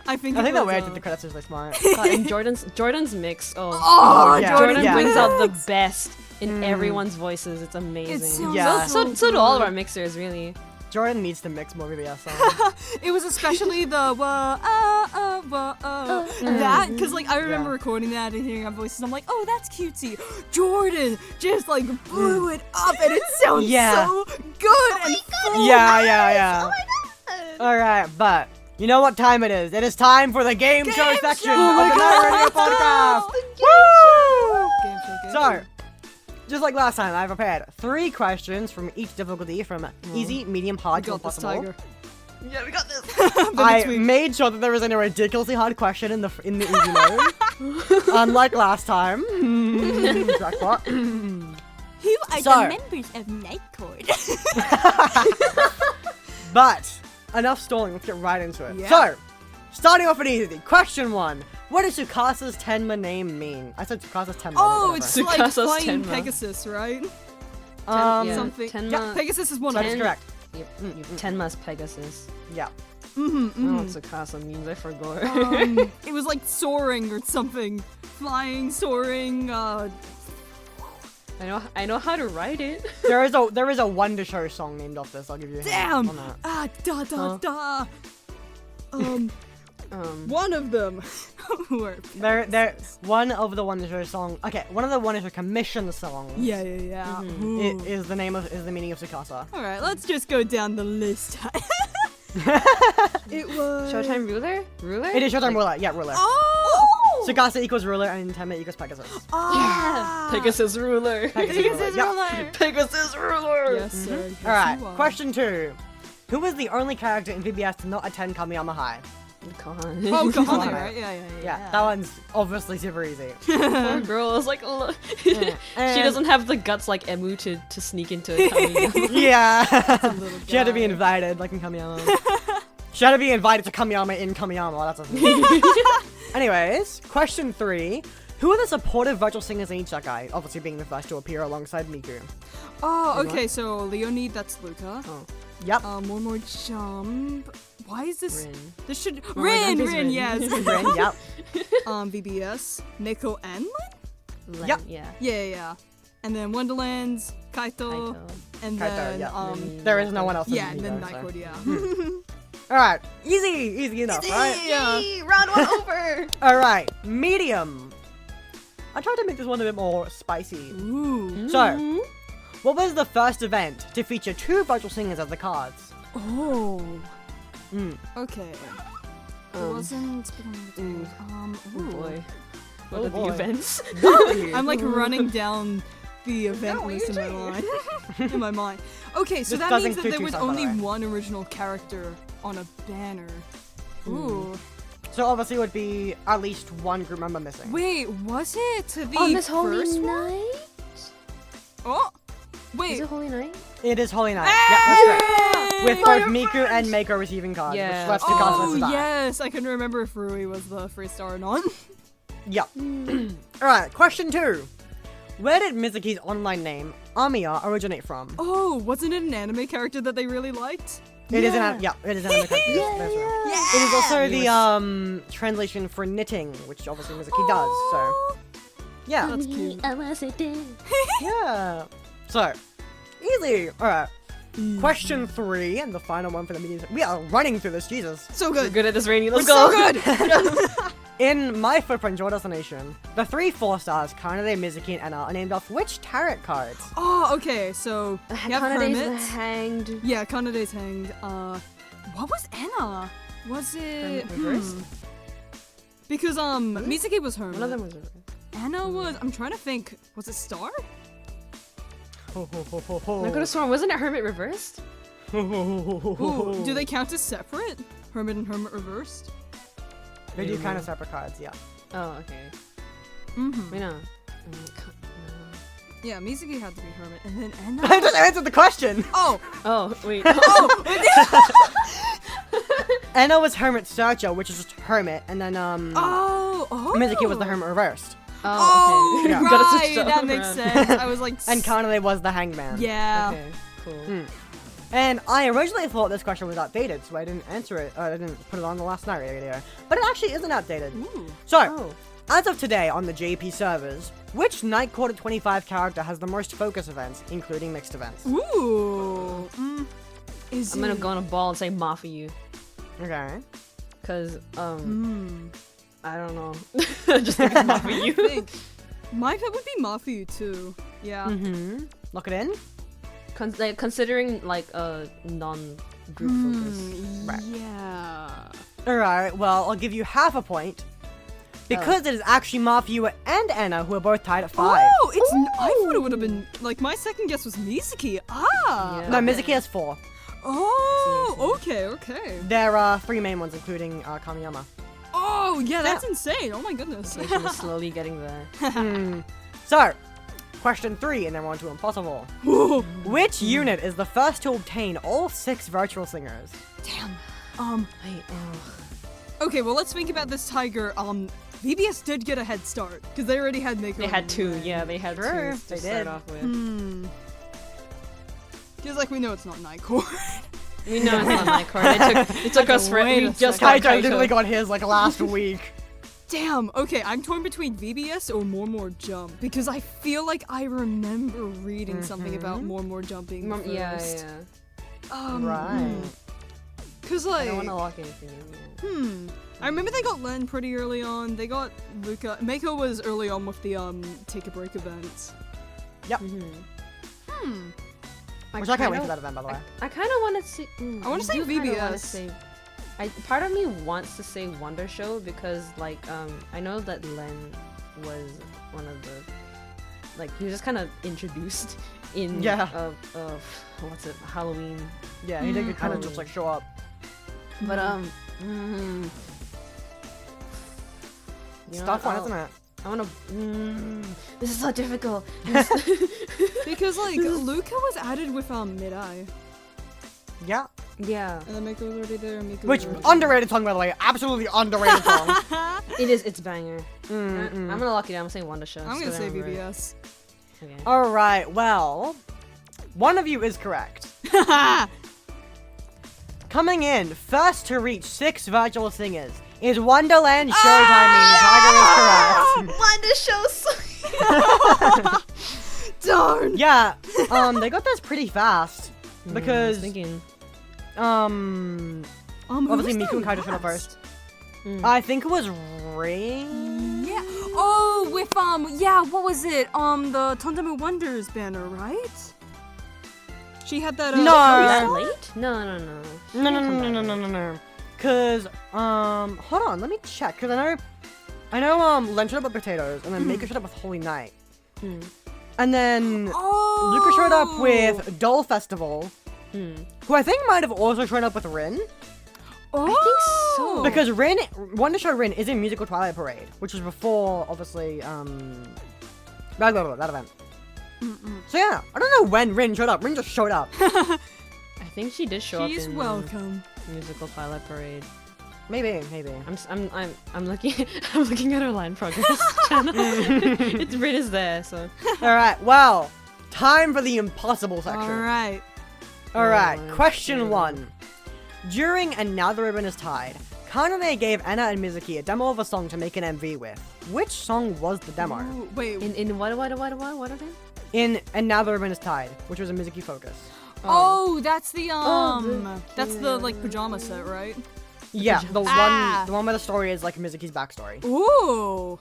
I think I think the was, way I did the credits was really smart. And Jordan's mix. Oh, yeah. Jordan Yeah. brings out the best in everyone's voices. It's amazing. It sounds Yeah. So do all of our mixers, really. Jordan needs to mix more VBS songs. It was especially the that, because like I remember Yeah. recording that and hearing our voices. I'm like, oh, that's cutesy. Jordan just like blew it up, and it sounds Yeah. so good and full. Yeah. Alright, but you know what time it is? It is time for the game show section of the Night Radio Podcast! Woo! Game show. So, just like last time, I prepared 3 questions from each difficulty from easy, medium, hard to got this, impossible. Tiger. Yeah, we got this. I made sure that there wasn't a ridiculously hard question in the easy mode, unlike last time. Jackpot. Who are So- the members of Nightcord? But enough stalling. Let's get right into it. Yeah. So, starting off with easy. Question 1: what does Tsukasa's Tenma name mean? I said Tsukasa's Tenma. Oh, but it's whatever. like Tsukasa's flying Tenma. Pegasus, right? Yeah. Something. Tenma- Yeah, Pegasus is one That of is them. correct. Tenma's Pegasus. Yeah. I don't know what Tsukasa means, I forgot. It was like soaring or something. Flying, soaring, I know how to write it. There is a Wonder Show song named off this. I'll give you a hint damn! on that. Ah, da da da. Um, One of them. Who are They're one of the Wonder Show song. Okay, one of the Wonder Show commission songs. Yeah. Ooh. Is the meaning of Tsukasa. All right, let's just go down the list. It was Showtime Ruler? Ruler? It is Showtime Ruler. Yeah, Ruler. Oh! Tsukasa equals Ruler and Tenma equals Pegasus. Ah! Pegasus Ruler. Pegasus Yeah. ruler. Pegasus Ruler. Yes, sir. Yes, Alright, you are. question 2. Who was the only character in VBS to not attend Kamiyama High? Kahane. Oh, Come Kahane, on. right? Yeah, that one's obviously super easy. Poor girl. It's like, look. She And- doesn't have the guts like Emu to sneak into a Kamiyama. Yeah. She had to be guy. invited, like in Kamiyama. She had to be invited to Kamiyama in Kamiyama. That's a thing. Anyways, question 3. Who are the supportive virtual singers in each Sekai? Obviously being the first to appear alongside Miku. Oh, okay. So Leonid, that's Luca. Oh. Yep. One more jump. Why is this? Rin. This should my Rin, God, it's Rin. yes. Rin, yep. VBS, Neko and Lin? Len, Yep. Yeah. Yeah. And then Wonderlands, Kaito, Kaito. and Kaito, then yeah. There is no one else. yeah, in and then Miku, so. Nightcord, yeah. Alright, easy enough, right? Yeah. Round 1 over. Alright, medium. I tried to make this one a bit more spicy. Ooh. So, what was the first event to feature 2 virtual singers as the cards? Oh. Mm. Okay. It wasn't. Oh Ooh. boy. What Oh are the boy. events? I'm like running down the event list in my mind. In my mind. Okay, so This that does means that include there two was songs, by only the way. one original character on a banner. Ooh. So obviously it would be at least one group member missing. Wait, was it the On this holy first one? night? Oh, Is wait. it holy night? It is Holy Night. Yeah, that's right. Yeah! With both Miku and Meiko receiving cards, Yeah. which left Tsukasa Oh to die. yes, I couldn't remember if Rui was the first star or not. Yep. Alright, question 2. Where did Mizuki's online name, Amiya, originate from? Oh, wasn't it an anime character that they really liked? It is an it is an anime character. That's right. It is also the translation for knitting, which obviously Mizuki does. So yeah, That's cute. yeah. So easy. All right. Question 3 and the final one for the meeting. We are running through this, Jesus. So We're good. good at this, Rainy. Let's So go. good. In My Footprint Your Destination, the 3 4-stars, Kanade, Mizuki, and Anna, are named off which tarot cards? Oh, okay. So you have Kanade's the Hermit. hanged. Yeah, Kanade's hanged. What was Anna? Was it Hermit reversed? Because Mizuki was Hermit. One of them was. Anna was. I'm trying to think. Was it Star? Ho, ho, ho, ho, ho. I could have sworn, wasn't it Hermit reversed? Ooh, do they count as separate? Hermit and Hermit reversed? They do kind of separate cards, yeah. Oh, okay. Mm-hmm. Wait, no. Yeah, Mizuki had to be Hermit, and then I just answered the question! Oh! Oh, wait. Enna was Hermit Searcher, which is just Hermit, and then Oh! Mizuki was the Hermit Reversed. Oh, okay. Yeah. Gotta switch right! it That up makes around. sense. I was like... And Kaname was the Hangman. Yeah. Okay, cool. And I originally thought this question was outdated, so I didn't answer it. I didn't put it on the last night video. But it actually isn't outdated. Ooh. So, Oh. as of today on the JP servers, which Night Court 25 character has the most focus events, including mixed events? Ooh. Is I'm gonna it- go on a ball and say Mafiyu. Okay. Cause, Hmm. I don't know. Just think it's I Mafiyu. think my pick would be Mafiyu too. Yeah. Mm-hmm. Lock it in. Considering, like, a non-group focus. Right. Yeah. Alright, well, I'll give you half a point. Because it is actually Mafiyu and Enna who are both tied at 5. Oh, it's. I thought it would have been like my second guess was Mizuki. Ah. Yeah. No, Mizuki has 4. Oh. Okay. Okay. There are 3 main ones, including Kamiyama. Oh yeah, that's insane. Oh my goodness. Station is slowly getting there. So, question 3, and then we're on to impossible. Which unit is the first to obtain all 6 virtual singers? Damn. Wait, Okay, well let's think about this tiger. VBS did get a head start because they already had Mako. they had 2, yeah, they had Sure, 2 they to start did. off with. Because like we know it's not Night Court. We know it's not my card. It took us for Wait we a just second. got Kaito literally Kaito. got his like last week. Damn. Okay, I'm torn between VBS or More Jump because I feel like I remember reading something about More Jumping first. Yeah. Right. Cause I like, don't want to lock anything in yet. I remember they got Len pretty early on. They got Luca. Mako was early on with the take a break events. Yep. Which I can't wait for that event, by the way. I kind of want to see. I wanna say VBS. Part of me wants to say Wonder Show because, like, I know that Len was one of the, like, he was just kind of introduced in what's it, Halloween. Yeah, he did kind of just like show up. But It's a tough one, isn't it? I want to. This is so difficult. Because like Luca was added with Mid-Eye. Yeah. Yeah, And then Mako was already there. Miko Which was already underrated song, by the way. Absolutely underrated song. it is. It's banger. I'm gonna lock it down. I'm saying Wonder Show. I'm gonna just say 'cause I remember it. VBS. Okay. All right. Well, one of you is correct. Coming in first to reach 6 virtual singers is Wonderland Showtime. Meaning Tiger is correct. Wonder Show. Darn. Yeah. They got this pretty fast I because was thinking. obviously Miku and Kaito showed up first. I think it was Ring. Yeah. Oh, with yeah. What was it? The Tondemu Wonders banner, right? She had that. No. Was that late? No. No. Cause hold on, let me check. Cause I know Len showed up with Potatoes, and then Mako showed up with Holy Night, and then Luca showed up with Doll Festival, who I think might have also shown up with Rin. Oh. I think so. Because Wonder Show Rin is in Musical Twilight Parade, which was before, obviously, that event. So yeah, I don't know when Rin showed up. Rin just showed up. I think she did show She's up in welcome. Musical Twilight Parade. Maybe. I'm looking I'm looking at her line progress channel. It's Rin is there, so. All right, well, time for the impossible section. All right. All right, question 1. During And Now the Ribbon is Tied, Kaname gave Enna and Mizuki a demo of a song to make an MV with. Which song was the demo? Ooh, wait. In what again? In And Now the Ribbon is Tied, which was a Mizuki focus. Oh, that's the that's the yeah. like pajama set, right? Yeah, the Ah. one where the story is like Mizuki's backstory. Ooh.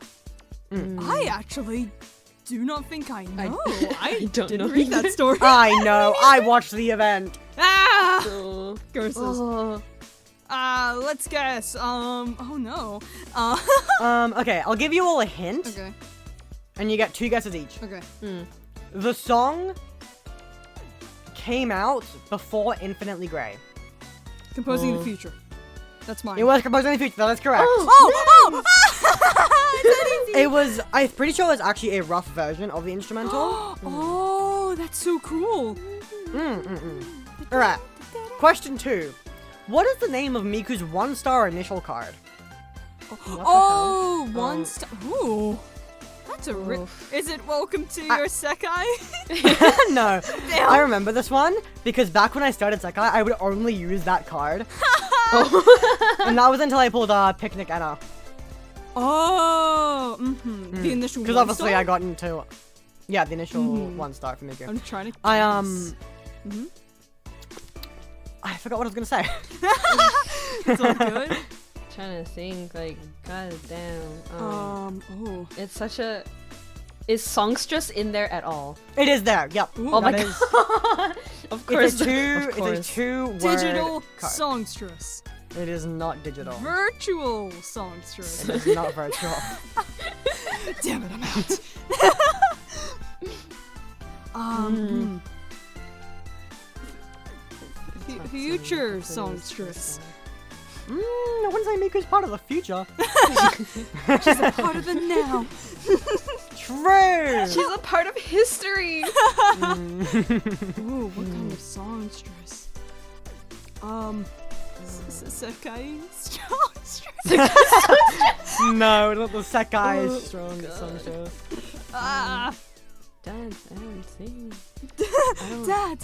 I actually do not think I know. I don't didn't know read that either. story. I know, I watched the event. Ah! Oh. Curses. Oh. Let's guess. Oh no. Okay, I'll give you all a hint, Okay. and you get 2 guesses each. Okay. The song came out before Infinitely Grey. Composing the future. That's mine. It was composed in the future. That is correct. Oh! It's that easy. It was. I'm pretty sure it was actually a rough version of the instrumental. Oh, that's so cool. All right. Question 2. What is the name of Miku's 1-star initial card? Oh, one star. Ooh. That's a Is it welcome to your Sekai? No. Damn. I remember this one because back when I started Sekai, I would only use that card. And that was until I pulled Picnic Anna. Oh, the initial. Because obviously I got into, the initial 1-star from Miku. I'm trying to. I forgot what I was gonna say. It's all good. Trying to think, like, god damn. Oh. It's such a. Is songstress in there at all? It is there. Yep. Ooh. Oh my That is- god! Of course. It's of course. a two-word Digital card. songstress. It is not digital. Virtual songstress. It is not virtual. Damn it, I'm out. Future songstress. I wouldn't say Miku's part of the future. She's a part of the now. True. She's a part of history. Ooh, what kind of songstress? Sekai songstress. No, not the Sekai strong songstress. Ah, Dance and sing. Dad.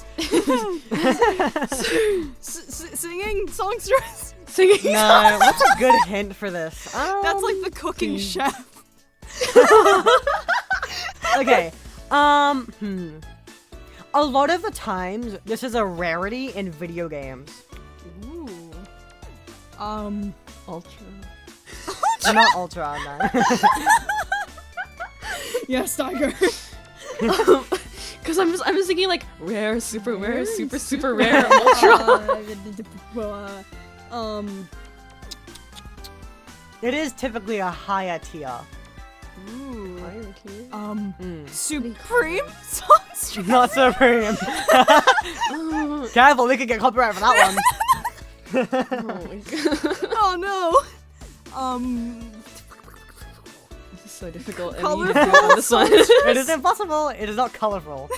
Singing songstress. Singing. No, what's a good hint for this? That's like the cooking chef. Okay. A lot of the times, this is a rarity in video games. Ooh. Ultra. Not Ultra, no. Yes, Tiger. Cause I'm just thinking like rare, super rare, super rare, ultra. It is typically a higher tier. Ooh. Mm. Supreme songstress. Not Supreme. Careful, we could get copyright for that one. Oh my god. Oh no. This is so difficult. Colorful on this one. It is impossible. It is not colorful.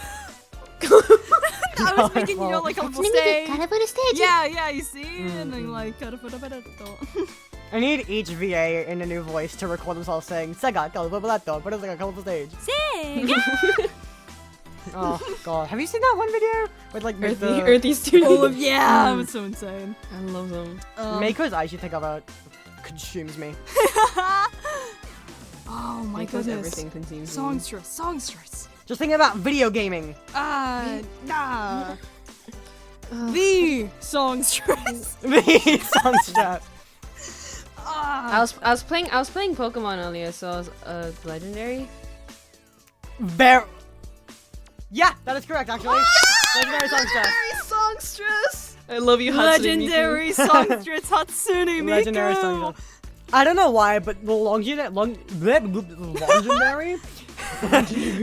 I was thinking, you know, like colorful stage. stage. Yeah, you see? And then like, I need each VA in a new voice to record themselves saying Sega colorful blato, but it's like a colorful stage. Oh god, have you seen that one video with like with the Earthy Studio. yeah, it was so insane. I love them. Mako's eyes you think about consumes me. Oh my Because goodness. everything consumes me. Songstress. Just thinking about video gaming. Nah. The songstress. The songstress. I was playing Pokemon earlier, so I was legendary. Yeah, that is correct actually. Legendary songstress. Songstress. I love you, Hatsune Legendary songstress Hatsune Miku. Legendary songstress. I don't know why, but the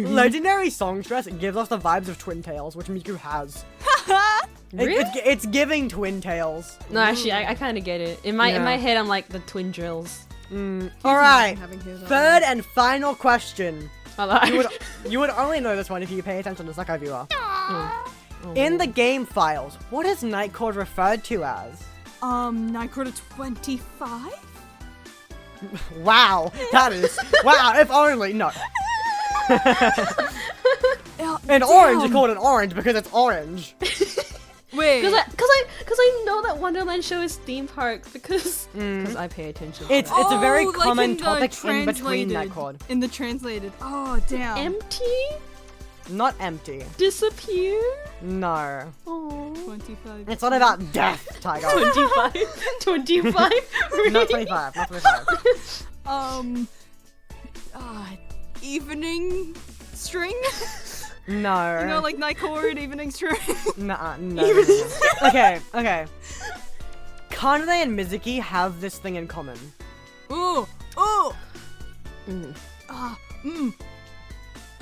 legendary songstress gives us the vibes of Twin Tails, which Miku has. Really? It's giving Twin Tails. No, actually, I kind of get it. In my head, I'm like the twin drills. All right. Having his, Third and final question. I You would only know this one if you pay attention to Sekai Viewer. Oh. In the game files, what is Nightcore referred to as? Nightcore 25? Wow, that is wow. If only no. An orange is called an orange because it's orange. Wait. Cause I know that Wonderland show is theme parks because I pay attention. It's a very like common in the topic in between translated- Nightcore. In the translated. Oh, damn. Empty, Not empty. disappear. No. Oh. 25. It's not about death, Tiger. 25. Not 25. Not 25. Evening string? No. You know, like night chord, evening string? Nuh-uh, no. Okay. Kanade and Mizuki have this thing in common. Ooh! Mm.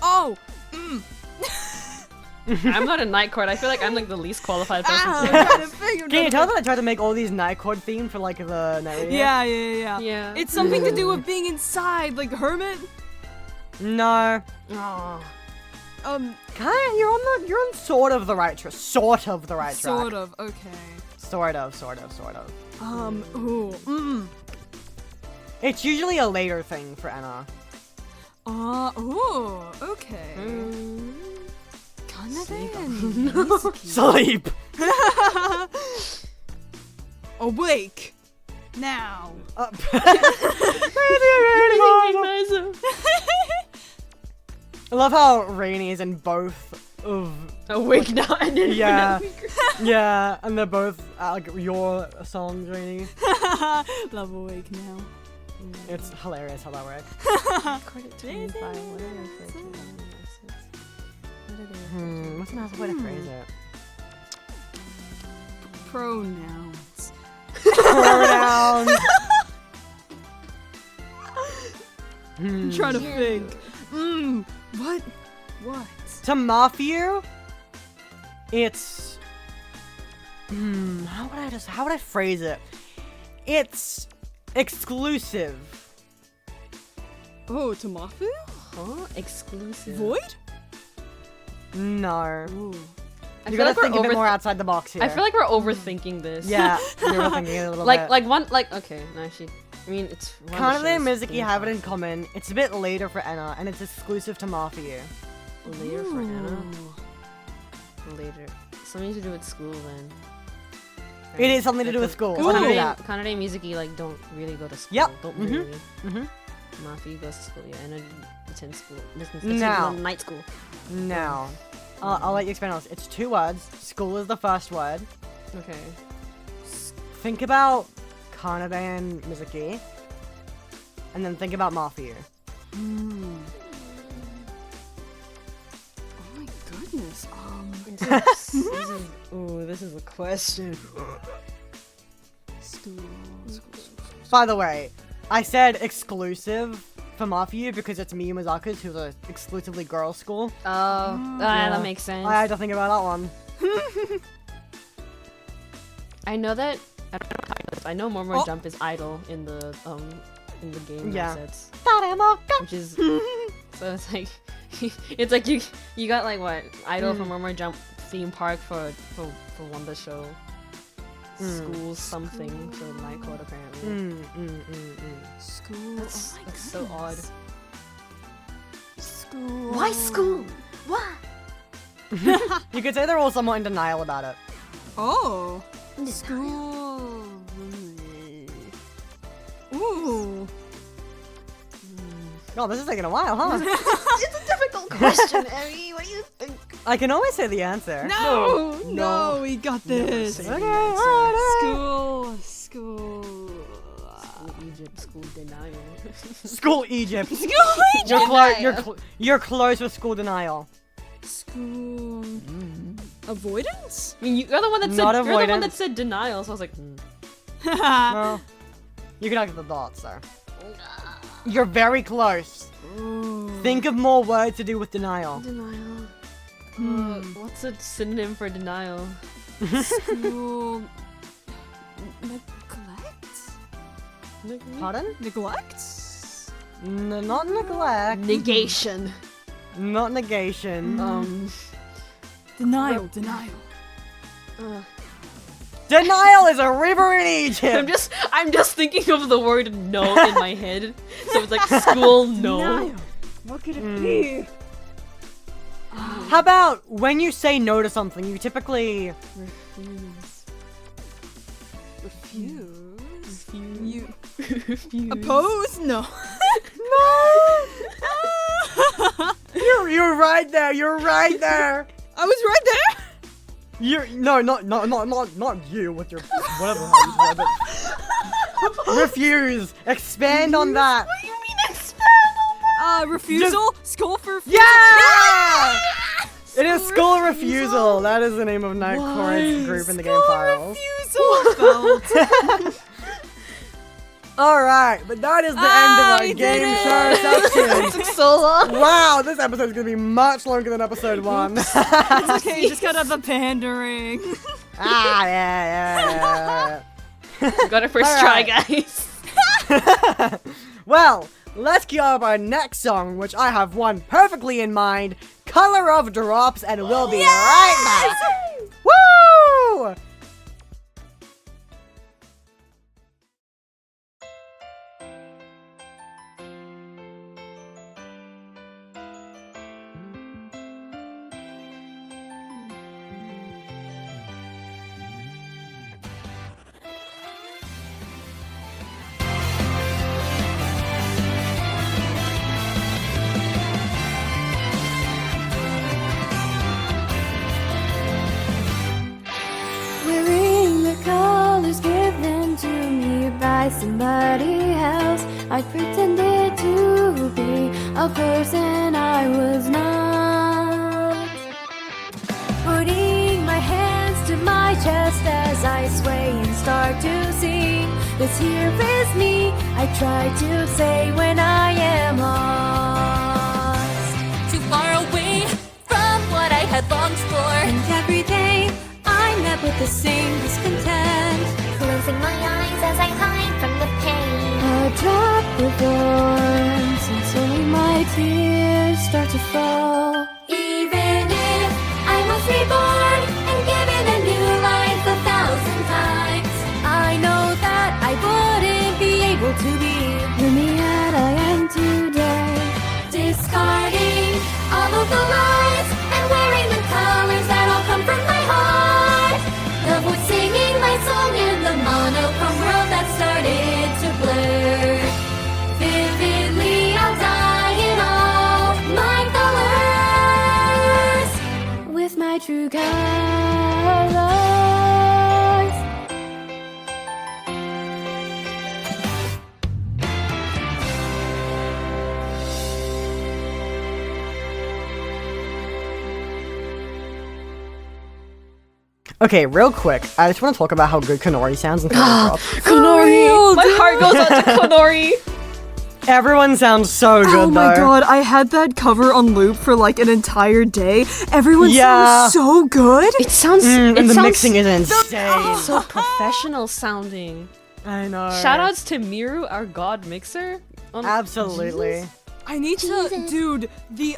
Oh! I'm not a night court. I feel like I'm like the least qualified person Ah, to I'm do trying this. to think. Can you tell that I tried to make all these night chord themed for like the narrator? Yeah. Yeah. It's something to do with being inside, like hermit. No. Aw. Kinda, you're on sort of the right track. Sort of the right track. Sort of. Okay. Sort of. Ooh. It's usually a later thing for Anna. Ooh. Okay. Kanade. Sleep! Awake. Now. I love how Rainy is in both of. Awake now and then Yeah. Yeah, and they're both like your songs, Rainy. Love awake now. It's hilarious how that works. Recorded 25. What did I say? What's the nice way to phrase it? Pronouns. Pronouns. I'm trying to think. What? To Mafia, it's how would I phrase it? It's exclusive. Oh, to Mafu? Huh? Exclusive. Void? No. Ooh. You gotta think a bit more outside the box here. I feel like we're overthinking this. Yeah, you're overthinking it a little like bit. okay, no, I mean, it's one of the Kanade and shows Mizuki have it in common. It's a bit later for Anna, and it's exclusive to Mafia. later for Anna. Later. Something to do with school then. It is something to do with school. Ooh. I'll give you that. Kanade and Mizuki like don't really go to school. Yep. Don't Mhm. really. Mhm. Mafia goes to school, yeah, and I attend school. Now. Night school. Now, I'll let you explain on this. It's 2 words. School is the first word. Okay. Think about Kanade and Mizuki, and then think about Mafia. Oh my goodness. This is a question. By the way, I said exclusive for Mafia because it's Miyu Mizuka's, who's a exclusively girls' school. Oh, that makes sense. I had to think about that one. I know that. I know Momo Jump is idle in the game Yeah. sets, which is so it's like you got like what idle from Momo Jump theme park for one the show. School something for night court apparently. School. That's so odd. School. Why school? Why? You could say they're all somewhat in denial about it. Oh. School. Ooh. Oh, this is taking a while, huh? It's a difficult question, Emmy. What do you think? I can always say the answer. No, we got this. Okay, alright. School. School Egypt, school denial. School Egypt. School. You're close with school denial. School. Avoidance? I mean, you're the one that said Not you're the one avoidance. that said denial, so I was like, Well, you can connect the dots, though. You're very close. Think of more words to do with denial. denial. What's a synonym for denial? School. Neglect? Pardon? Neglect? Not neglect. Negation. Not negation. Denial. Denial is a river in Egypt. I'm just thinking of the word no in my head. So it's like school no. Denial. What could it be? How about when you say no to something, you typically Refuse. You oppose? No. You're right there. You're right there. I was right there. Not you with your whatever. How you said it. Refuse. Expand on that. What do you mean expand on that? Refusal. School for refusal. Yeah. It is School Refusal. That is the name of Night Court's group in the game files. Refusal. Alright, but that is the end of our game show section. Took so long. Wow, this episode is going to be much longer than episode 1. It's okay, you just gotta have the pandering. Yeah. We got our first try, guys. Well, let's cue up our next song, which I have one perfectly in mind, Color of Drops, and we'll be right back. Woo! Wearing the colors given to me by somebody else, I pretended to be a person I was not. Putting my hands to my chest as I sway and start to sing. This here is me, I try to say when I am lost. Too far away from what I had longed for. And every day I met with the same discontent. Closing my eyes as I hide from the pain. A drop forms and slowly my tears start to fall. Even if I was reborn and given a new life 1,000 times, I know that I wouldn't be able to be the me that I am today. discarding all of the lies and wearing the colors that all come from my heart. The voice singing my song in the monochrome world that started to blur. Vividly, I'll die in all my colors. With my true colors. Okay, real quick, I just want to talk about how good Kanori sounds in Color Drop. Konori! My heart goes out to Konori! Everyone sounds so good, Oh my though. god, I had that cover on loop for like an entire day. Everyone Yeah. sounds so good. It sounds And it the sounds mixing is insane. so professional sounding. I know. Shoutouts to Miru, our god mixer. Absolutely. I need to, dude, the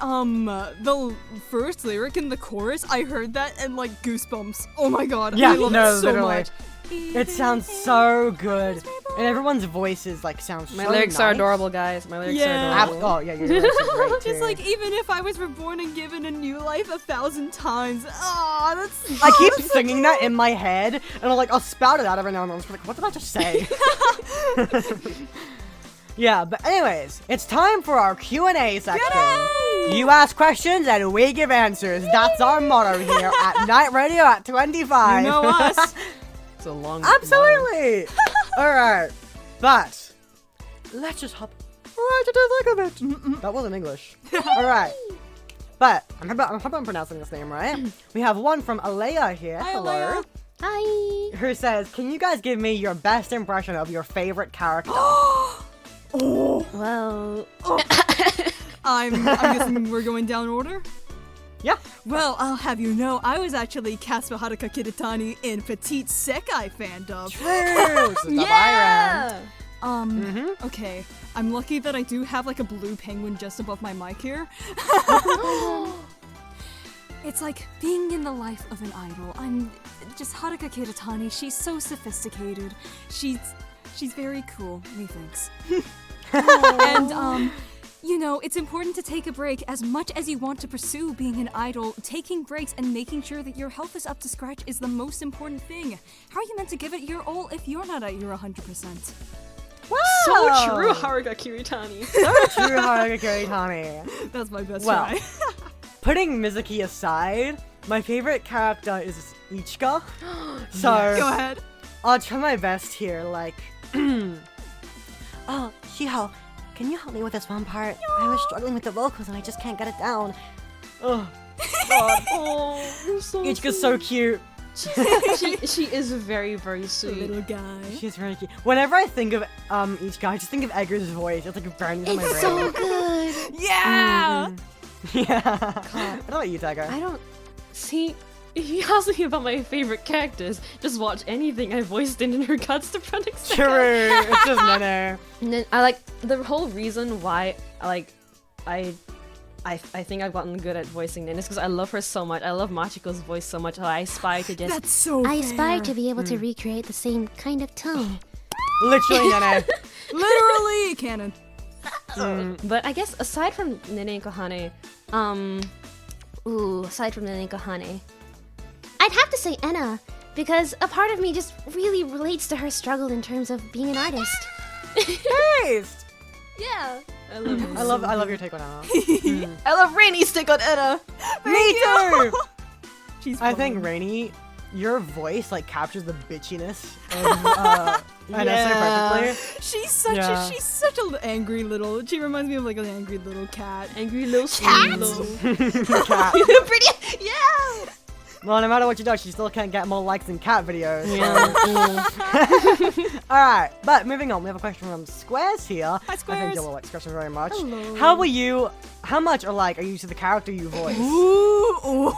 first lyric in the chorus, I heard that and like goosebumps. Oh my god, Yeah, I love no, it so literally. much. It sounds so good. And everyone's voices like sound My so lyrics are nice. adorable, guys. My lyrics Yeah. are adorable. Oh yeah, your lyrics are great too. Just like even if I was reborn and given a new life 1,000 times, that's. I keep singing that in my head, and I'll spout it out every now and then. I'm just like, what did I just say? Yeah, but anyways, it's time for our Q&A section. Yay! You ask questions and we give answers. That's our motto here at Night Radio at 25. You know us. It's a long Absolutely. All right, but let's just hop right to the thick of it. That wasn't English. All right, but I hope I'm pronouncing this name right. We have one from Alea here. Hi, Hello. Alea. Hi. Who says, "Can you guys give me your best impression of your favorite character?" Well, I'm guessing we're going down order. Yeah. Well, I'll have you know, I was actually Casper Haruka Kiritani in Petite Sekai fandom. True. So yeah. Okay, I'm lucky that I do have like a blue penguin just above my mic here. It's like being in the life of an idol. I'm just Haruka Kiritani. She's so sophisticated. She's very cool, methinks. And you know, it's important to take a break. As much as you want to pursue being an idol, taking breaks and making sure that your health is up to scratch is the most important thing. How are you meant to give it your all if you're not at your 100%? Wow. so true, Haruka Kiritani. So true, Haruka Kiritani. That's my best Well, try. Putting Mizuki aside, my favorite character is Ichika. So Go ahead. I'll try my best here. Like, oh, Shiho, can you help me with this one part? I was struggling with the vocals and I just can't get it down. Oh, God. Oh, you're so Ichika's so cute. She is very, very sweet. Little guy. She's very cute. Whenever I think of each guy, I just think of Edgar's voice. It's like burns in my brain. It's so good. Yeah! Yeah. What about you, Tiger? I don't see. If you ask me about my favorite characters, just watch anything I voiced in regards to Project Sekai. True. It's just Nene. And then I like the whole reason why I think I've gotten good at voicing Nene is because I love her so much. I love Machiko's voice so much. I aspire to just. That's so I aspire fair. to be able to recreate the same kind of tone. Literally Nene. Literally canon. But I guess aside from Nene and Kohane, aside from Nene and Kohane, I'd have to say Enna, because a part of me just really relates to her struggle in terms of being an artist. Taste. yeah, I love her. I love your take on Anna. I love Rainy's take on Enna. Me too. She's I fun. think Rainy, your voice like captures the bitchiness of Anna so perfectly. She's such Yeah. she's such an angry little. She reminds me of like an angry little cat. Angry little Cat? Cat. Pretty. Yeah. Well, no matter what you do, she still can't get more likes than cat videos. Yeah. Alright, but moving on, we have a question from Squares here. Hi, I think Squares. you'll like this question very much. Hello. How much alike are you to the character you voice? Ooh.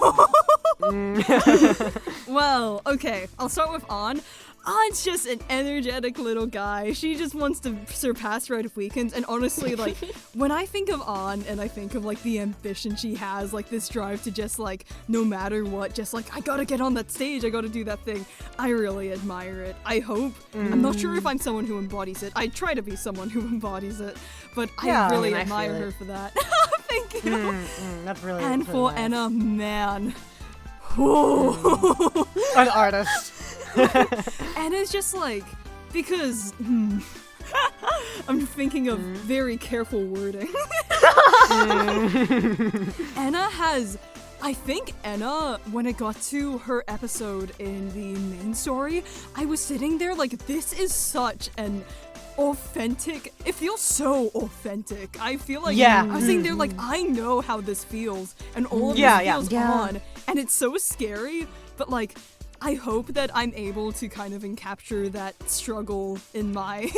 Well, okay. I'll start with An. An's just an energetic little guy. She just wants to surpass Red Weekends, and honestly, like, when I think of An and I think of like the ambition she has, like this drive to just like, no matter what, just like, I gotta get on that stage, I gotta do that thing. I really admire it. I hope. I'm not sure if I'm someone who embodies it. I try to be someone who embodies it, but Yeah, I really I admire feel her it. for that. Thank you. That's really And that's for really nice. Anna, man. Whew. An artist. Anna's just like, because I'm thinking of very careful wording. Anna has, I think Anna, when it got to her episode in the main story, I was sitting there like, this is such an authentic, it feels so authentic. I feel like, Yeah. I was sitting there like, I know how this feels, and all of Yeah, this yeah. feels Yeah. on, and it's so scary, but like, I hope that I'm able to kind of encapture that struggle in my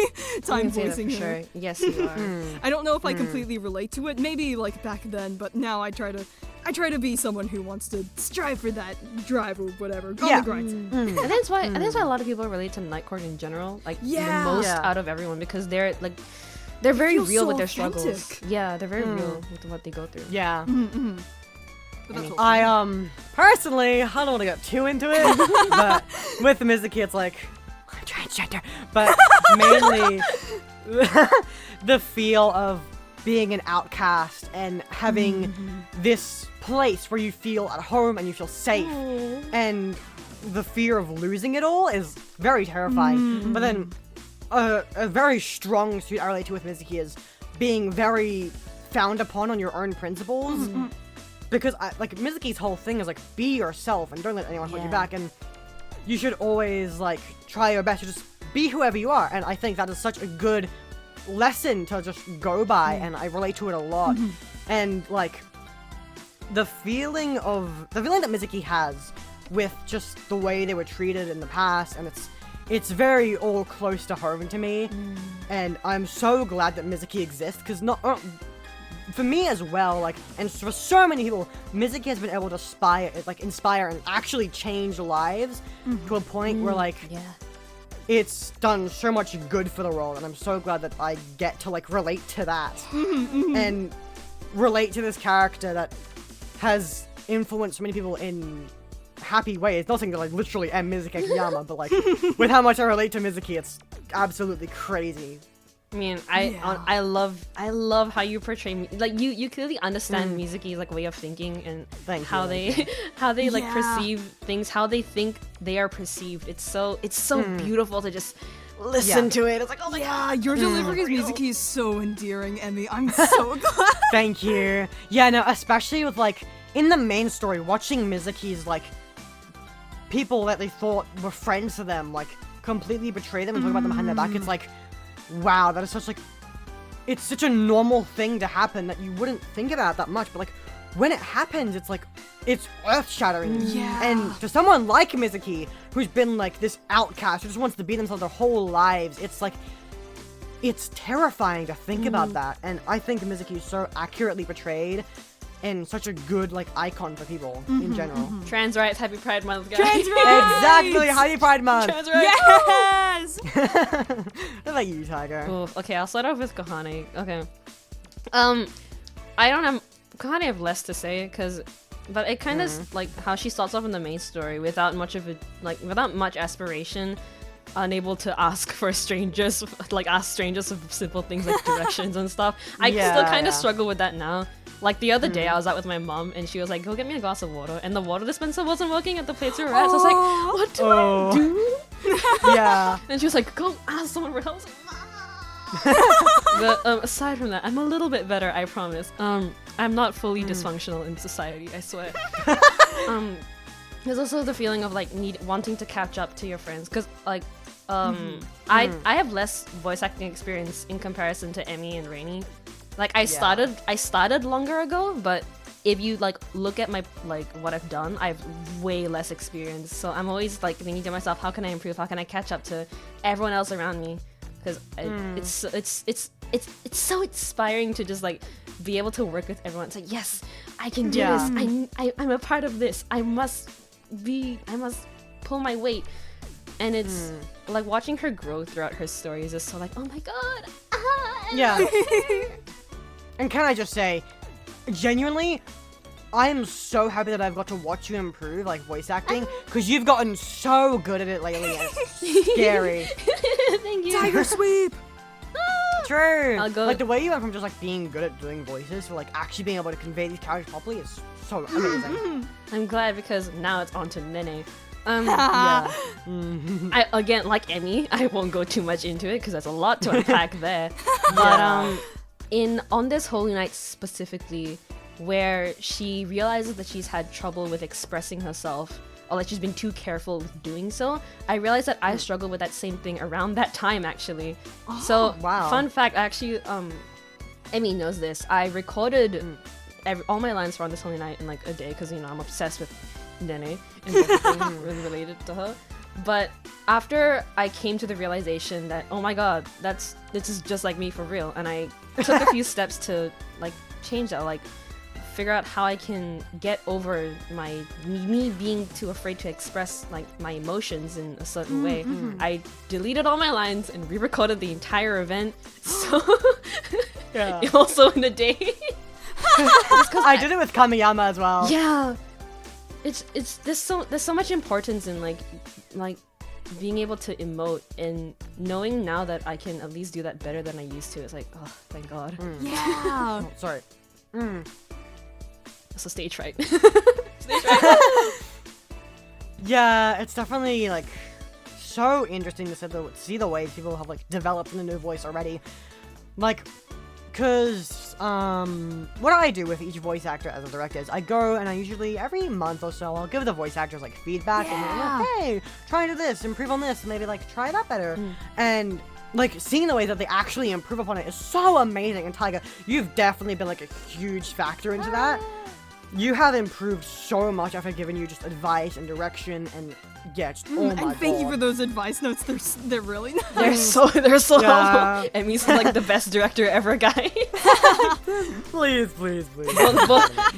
time voicing her. Sure. Yes, you are. I don't know if I completely relate to it. Maybe like back then, but now I try to be someone who wants to strive for that drive or whatever. On Yeah. the grind. And that's why a lot of people relate to Night Court in general, like Yeah. the most Yeah. out of everyone, because they're very feels real so with their struggles. authentic. Yeah, they're very real with what they go through. Yeah. But that's all. I personally, I don't want to get too into it, but with Mizuki, it's like I'm transgender, but mainly the feel of being an outcast and having this place where you feel at home and you feel safe, and the fear of losing it all is very terrifying. But then a very strong suit I relate to with Mizuki is being very found upon on your own principles. Because Mizuki's whole thing is like, be yourself and don't let anyone hold you back, and you should always like try your best to just be whoever you are. And I think that is such a good lesson to just go by, and I relate to it a lot. And like the feeling that Mizuki has with just the way they were treated in the past, and it's very all close to home to me. And I'm so glad that Mizuki exists, because for me as well, like, and for so many people, Mizuki has been able to inspire and actually change lives to a point where, like, it's done so much good for the world, and I'm so glad that I get to, like, relate to that and relate to this character that has influenced so many people in happy ways. Nothing to, like, literally end Mizuki Akiyama, but, like, with how much I relate to Mizuki, it's absolutely crazy. I mean, I love how you portray like you clearly understand Mizuki's like way of thinking and how they like perceive things, how they think they are perceived. It's so beautiful to just listen to it. It's like, oh my god, your delivery as Mizuki is so endearing, Emmy. I'm so glad. Thank you. Yeah, no, especially with like in the main story, watching Mizuki's like people that they thought were friends to them, like completely betray them and talk about them behind their back. It's like, wow, that is it's such a normal thing to happen that you wouldn't think about that much, but like when it happens, it's like, it's earth-shattering. Yeah. And to someone like Mizuki, who's been like this outcast, who just wants to be themselves their whole lives, it's like, it's terrifying to think about that. And I think Mizuki is so accurately portrayed and such a good like icon for people in general. Trans rights, happy Pride Month, guys. Trans rights! Exactly, Happy Pride Month. Trans rights. Yes! What about you, Tiger? Oof, okay, I'll start off with Kohane. Okay. I don't have Kohane. I have less to say but it kind of like how she starts off in the main story without much aspiration, unable to ask strangers for simple things like directions and stuff. I still kind of struggle with that now. Like the other day, I was out with my mom and she was like, "Go get me a glass of water," and the water dispenser wasn't working at the plates were at. So I was like, "What do I do?" Yeah. And she was like, "Go ask someone else." But aside from that, I'm a little bit better, I promise. I'm not fully dysfunctional in society, I swear. There's also the feeling of like wanting to catch up to your friends, because like I have less voice acting experience in comparison to Emmy and Rainy. Like I started longer ago, but if you like look at my like what I've done, I have way less experience. So I'm always like thinking to myself, how can I improve? How can I catch up to everyone else around me? Because it's so inspiring to just like be able to work with everyone. It's like, yes, I can do this. I'm a part of this. I must pull my weight. And it's like watching her grow throughout her stories is so like, oh my god. Yeah. And can I just say, genuinely, I am so happy that I've got to watch you improve, like, voice acting, because you've gotten so good at it lately, and it's scary. Thank you. Tiger sweep! True! I'll go- Like, the way you went from just, like, being good at doing voices to, like, actually being able to convey these characters properly is so amazing. I'm glad because now it's on to Nene. Yeah. I again, like Emmy, I won't go too much into it because there's a lot to unpack there. But on this Holy Night specifically, where she realizes that she's had trouble with expressing herself, or like she's been too careful with doing so, I realized that I struggled with that same thing around that time actually. So wow. Fun fact, actually, Emmy knows this. I recorded all my lines for On This Holy Night in like a day because I'm obsessed with Nene and everything really related to her. But after I came to the realization that, oh my god, this is just like me for real, and I took a few steps to like change that, like figure out how I can get over me being too afraid to express like my emotions in a certain way. I deleted all my lines and re-recorded the entire event. So also in a day. I did it with Kamiyama as well. Yeah. There's so much importance in like being able to emote, and knowing now that I can at least do that better than I used to. It's like, oh, thank God. Yeah. Oh, sorry. So stage fright. Yeah, it's definitely like so interesting to see the ways people have like developed in a new voice already. Like, cause what I do with each voice actor as a director is I go and I usually every month or so I'll give the voice actors like feedback and like, hey, try to do this, improve on this, and maybe like try that better. And like seeing the way that they actually improve upon it is so amazing. And Tiger, you've definitely been like a huge factor into that. You have improved so much after giving you just advice and direction, and yeah, just, oh my god. And thank you for those advice notes. They're really nice. They're so Yeah. helpful. Emmy's like the best director ever, guy. Please.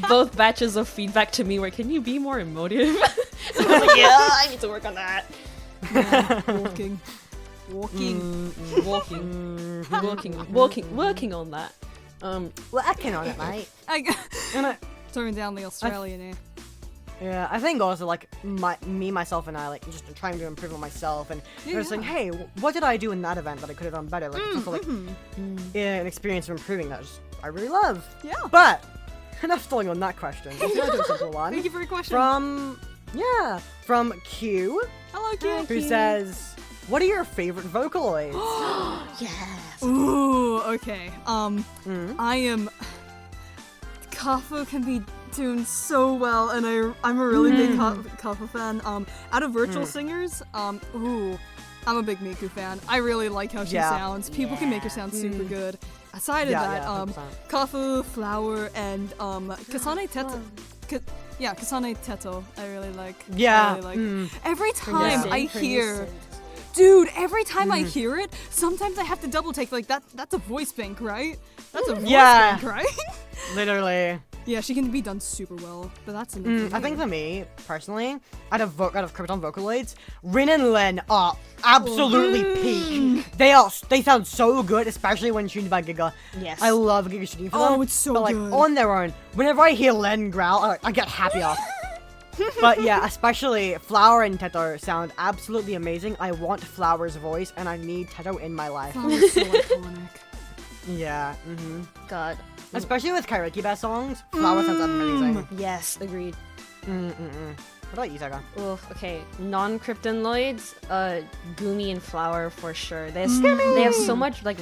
both batches of feedback to me were, can you be more emotive? And I was like, yeah, I need to work on that. Working on that. Working on it, mate. And Throwing down the Australian air. yeah, I think also like myself and I like just trying to improve on myself, and just saying, hey, what did I do in that event that I could have done better? Like, it's also, like an experience of improving that I really love. Yeah. But enough stalling on that question. Let's go to a simple one. Thank you for your question. From Q, Hello, Q. who says, what are your favorite Vocaloids? Ooh, okay. I am. Kafu can be tuned so well, and I'm a really big Kafu fan. Out of virtual singers, I'm a big Miku fan. I really like how she sounds. People can make her sound super good. aside of Yeah, that, yeah, 100%. Kafu, Flower, and Kasane Teto. Kasane Teto. I really like. Yeah, I really like. Every time Persistent, I hear, dude, every time I hear it, sometimes I have to double take. Like that's a voice bank, right? That's a voice Yeah. bank, right? Literally. Yeah, she can be done super well, but that's enough. I think for me, personally, out of Krypton Vocaloids, Rin and Len are absolutely peak. They sound so good, especially when tuned by Giga. Yes. I love Giga shooting for them. Oh, it's so but, like, good. on their own, whenever I hear Len growl, I get happier. But yeah, especially Flower and Teto sound absolutely amazing. I want Flower's voice, and I need Teto in my life. Flower's so iconic. Yeah, God. Especially with karaoke bass songs, Flower sounds amazing. Yes, agreed. What about you, Saga? Oh, okay. Non-Kryptoniloids, Gumi and Flower for sure. They have so much like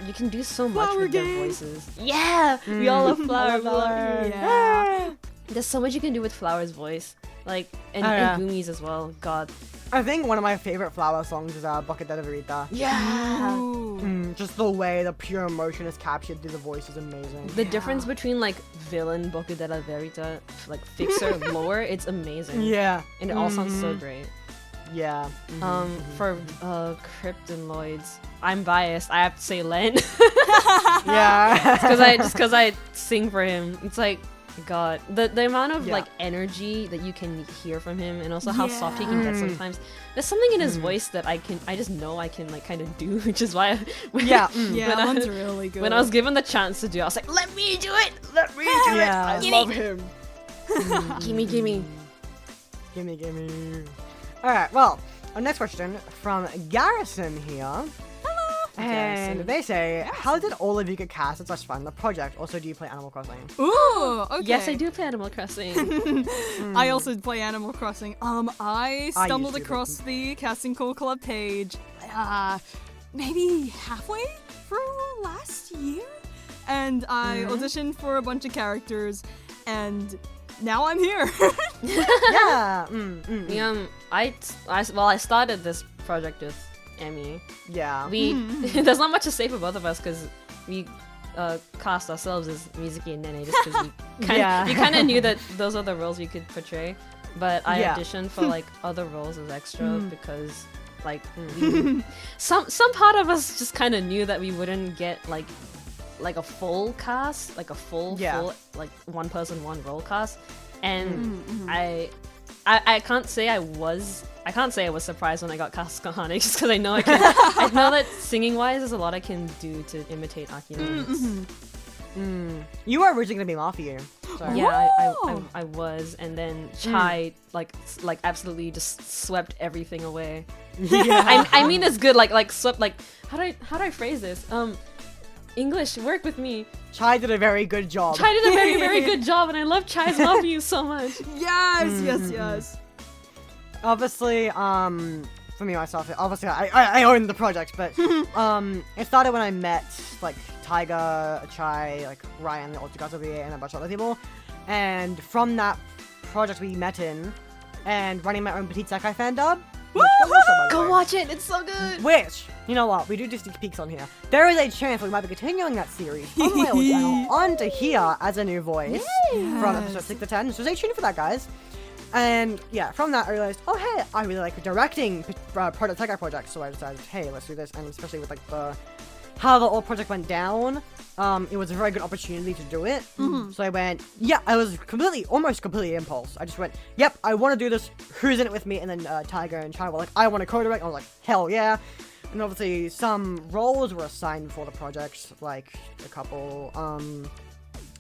you can do so much Flower with their gang. voices. Yeah, we all love Flower. Flower. Yeah. There's so much you can do with Flower's voice, like and yeah. Gumi's as well. God. I think one of my favorite Flower songs is Bucket de Verita. Yeah. Ooh. Just the way the pure emotion is captured through the voice is amazing. The difference between like villain Boku de la Verita, like Fixer, lore, it's amazing. Yeah. And it all sounds so great. Yeah. For Kryptoniloids, I'm biased. I have to say Len. Yeah. because I sing for him. It's like God, the amount of Yeah. like energy that you can hear from him, and also how soft he can Yeah. get sometimes. There's something in his voice that I just know I can like kind of do, which is why Yeah. Yeah, When that I- one's really good. when I was given the chance to do, I was like, let me do it, let me do Yeah. it. love him. Gimme. Gimme. Alright, well, our next question from Garrison here. And Garrison. they say, how did all of you get cast / find the project? Also, do you play Animal Crossing? Ooh, okay. Yes, I do play Animal Crossing. I also play Animal Crossing. I stumbled used to, across the Casting Call Club page, maybe halfway through last year, and I auditioned for a bunch of characters, and now I'm here. Yeah. I started this project with Emmy. Yeah. We there's not much to say for both of us because we cast ourselves as Mizuki and Nene just because we kind of knew that those are the roles we could portray. But I Yeah. auditioned for like other roles as extra because like some part of us just kind of knew that we wouldn't get like a full cast, like a full like one person one role cast, and I can't say I was surprised when I got cast as Kahane just because I know I know that singing wise there's a lot I can do to imitate Akiyama. You were originally gonna be Mafia. So. Yeah, Oh. I was, and then Chai like absolutely just swept everything away. Yeah. I mean it's good like swept like how do I phrase this? English, work with me. Chai did a very good job. Chai did a very, very good job, and I love Chai's Love You so much. Yes. Obviously, for me myself, obviously I own the project, but it started when I met like Tiger, Chai, like Ryan, the Otsugatobi, and a bunch of other people, and from that project we met in, and running my own Petite Sekai fan dub. Go watch it, it's so good. Which, you know what, we do sneak peeks on here. There is a chance we might be continuing that series from my old channel onto here as a new voice from episode 6 to 10, so stay tuned for that, guys. And yeah, from that I realized, oh hey, I really like directing Product Sekai projects, so I decided, hey, let's do this, and especially with like how the old project went down, it was a very good opportunity to do it. So I went, yeah, I was almost completely impulse. I just went, yep, I want to do this. Who's in it with me? And then Tiger and Chai were like, I want to co-direct. I was like, hell yeah. And obviously some roles were assigned for the project, like a couple,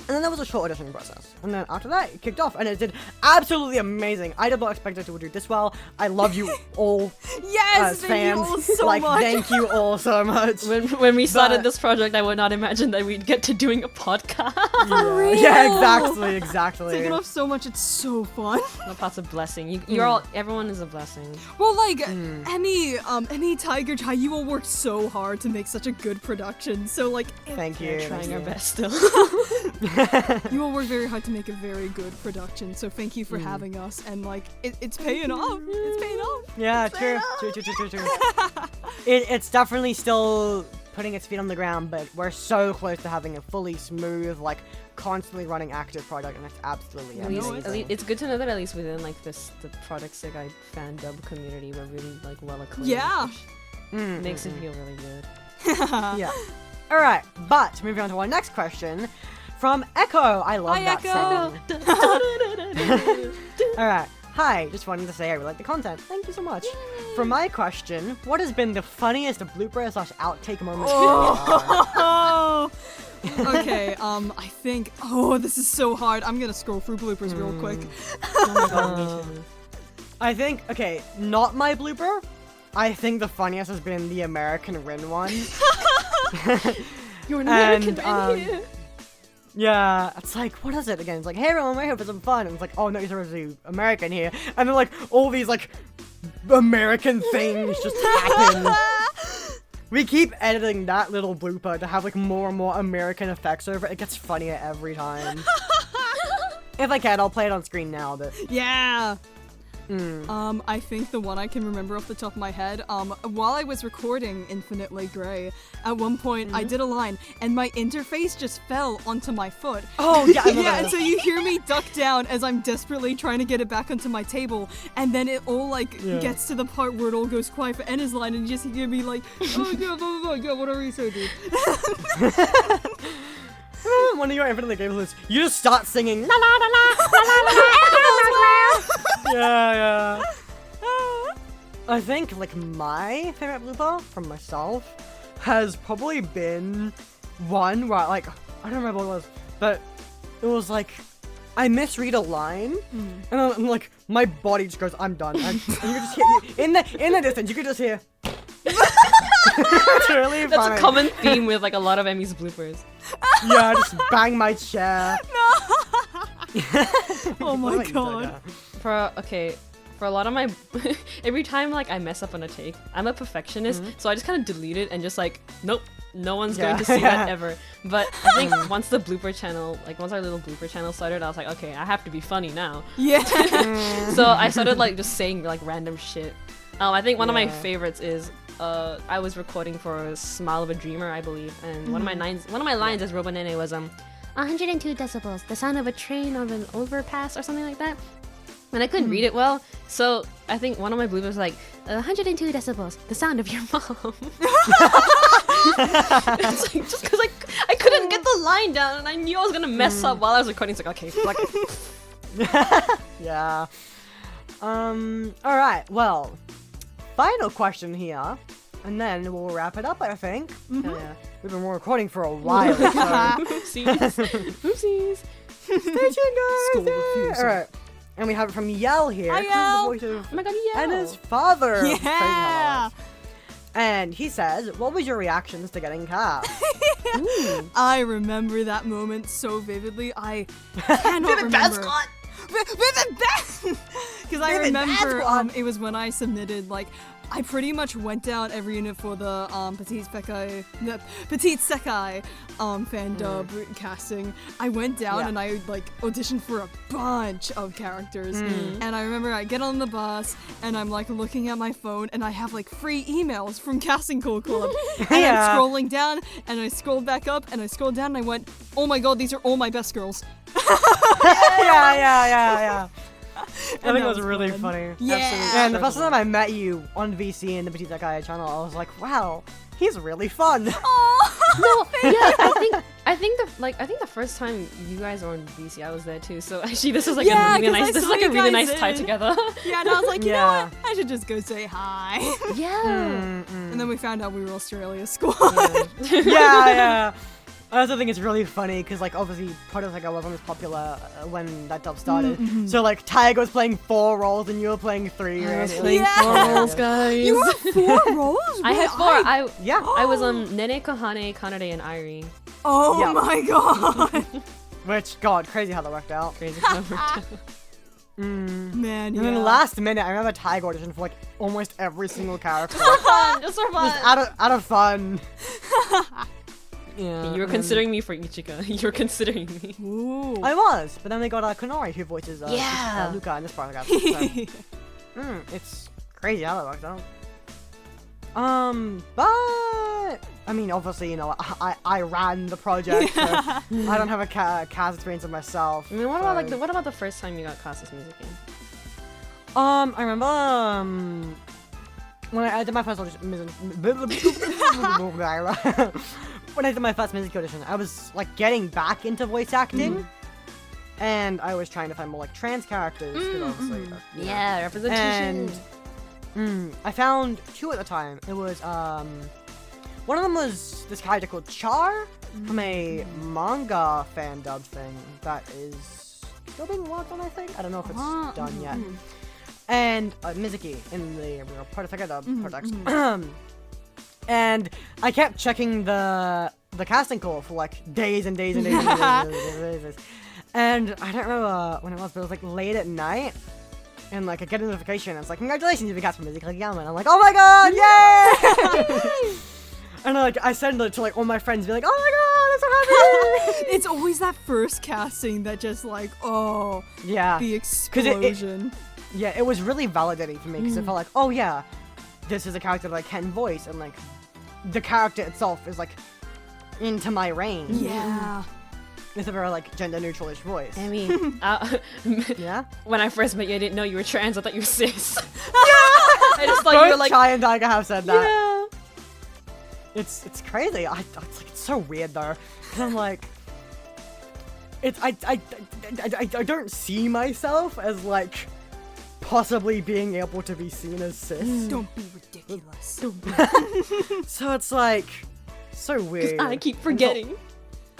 and then there was a short auditioning process. And then after that, it kicked off, and it did absolutely amazing. I did not expect it to do this well. I love you all Yes, as thank fans. you all so like, much. thank you all so much. When we started But- this project, I would not imagine that we'd get to doing a podcast. Yeah, exactly. Taking off so much, it's so fun. That part's a blessing. You're all, everyone is a blessing. Well, like Emmy, Tiger, Chai, you all worked so hard to make such a good production. So like, Thank you. Trying our best still. you all worked very hard to make a very good production. So thank you for having us, and like, it's paying off. It's paying off. Yeah, true. It's definitely still putting its feet on the ground, but we're so close to having a fully smooth, like, constantly running active product, and it's absolutely amazing. At least it's good to know that at least within like the product Sekai fan dub community, we're really like well acclaimed. Yeah. which makes it feel really good. Yeah. All right, but moving on to our next question from Echo. I love Hi, that Echo. song. All right. Hi, just wanted to say I really like the content. Thank you so much. For my question, what has been the funniest blooper / outtake moment? Oh. Okay, I think. Oh, this is so hard. I'm gonna scroll through bloopers real quick. Oh my god, me too. I think, okay, not my blooper. I think the funniest has been the American Rin one. You're an And, American in here. Yeah, it's like, what is it again? It's like, hey everyone, we're here for some fun. And it's like, oh no, you're supposed to be American here. And then like, all these like, American things just happen. We keep editing that little blooper to have like more and more American effects over it. It gets funnier every time. If I can, I'll play it on screen now, but... Yeah. I think the one I can remember off the top of my head, while I was recording Infinitely Grey, at one point I did a line and my interface just fell onto my foot. Oh, yeah, I remember Yeah, and that. so you hear me duck down as I'm desperately trying to get it back onto my table, and then it all like gets to the part where it all goes quiet for Enna's line, and you just hear me like, oh yeah, blah, blah, blah, yeah, whatever you say, dude. One of your Infinitely Grey lists, you just start singing, la la la la, la la la la. Yeah. I think like my favorite blooper from myself has probably been one where like I don't remember what it was, but it was like I misread a line and I'm like my body just goes I'm done and you could just hear in the distance you could just hear. It's really That's funny. a common theme with like a lot of Emmy's bloopers. Yeah, I just bang my chair. Oh my What about you, god. Daga? For a lot of my every time like I mess up on a take, I'm a perfectionist, so I just kind of delete it and just like nope, no one's going to see that ever. But I think once the blooper channel, like once our little blooper channel started, I was like, okay, I have to be funny now. Yeah. So I started like just saying like random shit. I think one of my favorites is I was recording for Smile of a Dreamer, I believe, and one of my lines as Robo Nene was 102 decibels, the sound of a train on an overpass or something like that. and I couldn't read it well, so I think one of my bloopers was like 102 decibels, the sound of your mom. It's like, just because I couldn't get the line down, and I knew I was gonna mess up while I was recording. It's like, okay, fuck it. Yeah. Alright, well, final question here, and then we'll wrap it up, I think. Yeah. We've been recording for a while, so Oopsies. Oopsies. stay tuned, guys! School refusal. Alright, and we have it from Yell here. Hi, who's Yell. the voice of Oh my god, yeah. Enna's father. Yeah. And he says, what was your reactions to getting cast? I remember that moment so vividly. I cannot remember. Vivid Best! Because I Vivid remember Best it was when I submitted, like, I pretty much went down every unit for the Petite Sekai fan dub casting. I went down and I like auditioned for a bunch of characters. And I remember I get on the bus and I'm like looking at my phone and I have like free emails from Casting Call Club. And I'm scrolling down and I scrolled back up and I scrolled down and I went, oh my god, these are all my best girls. Yeah. I think that it was was really fun. funny. Yeah. And the first time I met you on VC in the Petite Sekai channel, I was like, wow, he's really fun. No, yeah, I think the first time you guys were on VC, I was there too. So actually, this is like Yeah, a really 'cause I nice. This is saw like a you really guys nice tie in. together. Yeah, and I was like, you know Yeah. what? I should just go say hi. Yeah. And then we found out we were Australia squad. yeah. I also think it's really funny because, like, obviously, Protosega wasn't as popular when that dub started. So, like, Tiger was playing 4 roles and you were playing 3. I was right? playing Yeah. roles, guys. You were 4 roles? I had Wait, 4. Yeah. I was Nene, Kohane, Kanade, and Irie. Oh Yeah. my god. Which, God, crazy how that worked out. Crazy how that worked out. Man, And then the last minute, I remember Tiger auditioned for, like, almost every single character. Just for fun. Just out of fun. Yeah. You were considering me for Ichika. You were considering me. Ooh. I was, but then they got Kunori, who voices Yeah. Luca in this part of the it's crazy how that worked out. But I I mean, obviously, you know, I ran the project, so I don't have a cast experience of myself. I mean, what so- about what about the first time you got cast as Mizuki? I remember when I did my first audition. When I did my first Mizuki audition, I was like getting back into voice acting, and I was trying to find more like trans characters. 'Cause obviously, you know. Yeah, representation. And I found 2 at the time. It was one of them was this character called Char from a manga fan dub thing that is still being worked on. I think I don't know if it's done yet. And Mizuki in the Portafeka dub product. And I kept checking the casting call for like days and days and days and days. And I don't remember when it was, but it was like late at night. And like I get a notification, and it's like, congratulations, you've been cast for Mizuki Akiyama. And I'm like, oh my god, yay! And like I send it to like all my friends, be like, oh my god, I'm so happy! It's always that first casting that just like, oh, Yeah. the explosion. Yeah, it was really validating for me because it felt like, oh yeah, this is a character that I can voice, and like the character itself is like into my range. Yeah. It's a very like gender neutral-ish voice. I mean, Yeah. when I first met you, I didn't know you were trans. I thought you were cis. I just thought you were Both like, Chai and Tiger have said that. yeah. It's crazy. It's so weird though. 'Cause I'm like, I don't see myself as like possibly being able to be seen as cis. Don't be ridiculous. So it's like so weird. I keep forgetting.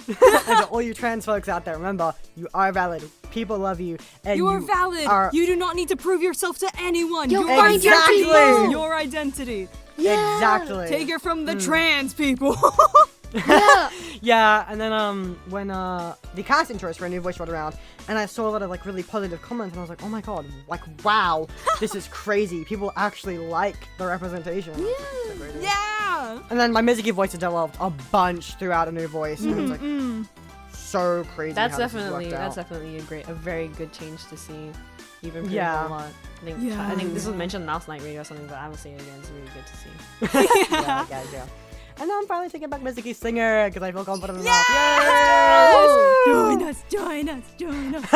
And to all you trans folks out there, remember, you are valid. People love you. And You are valid. You do not need to prove yourself to anyone. You'll Your find your identity people. is your identity. Exactly. Take it from the trans people. Yeah. Yeah, and then when the casting choice for a new voice rolled around, and I saw a lot of like really positive comments, and I was like, oh my god, like wow, this is crazy. People actually like the representation. Yeah. And then my Mizuki voice has developed a bunch throughout a new voice, and it's like so crazy. That's how this has definitely worked out. a very good change to see. You've improved Yeah. a lot. Yeah. I think this was mentioned last night radio or something, but I will say it again. It's really good to see. Yeah. And now I'm finally taking back Mizuki Singer because I feel confident enough. Join us.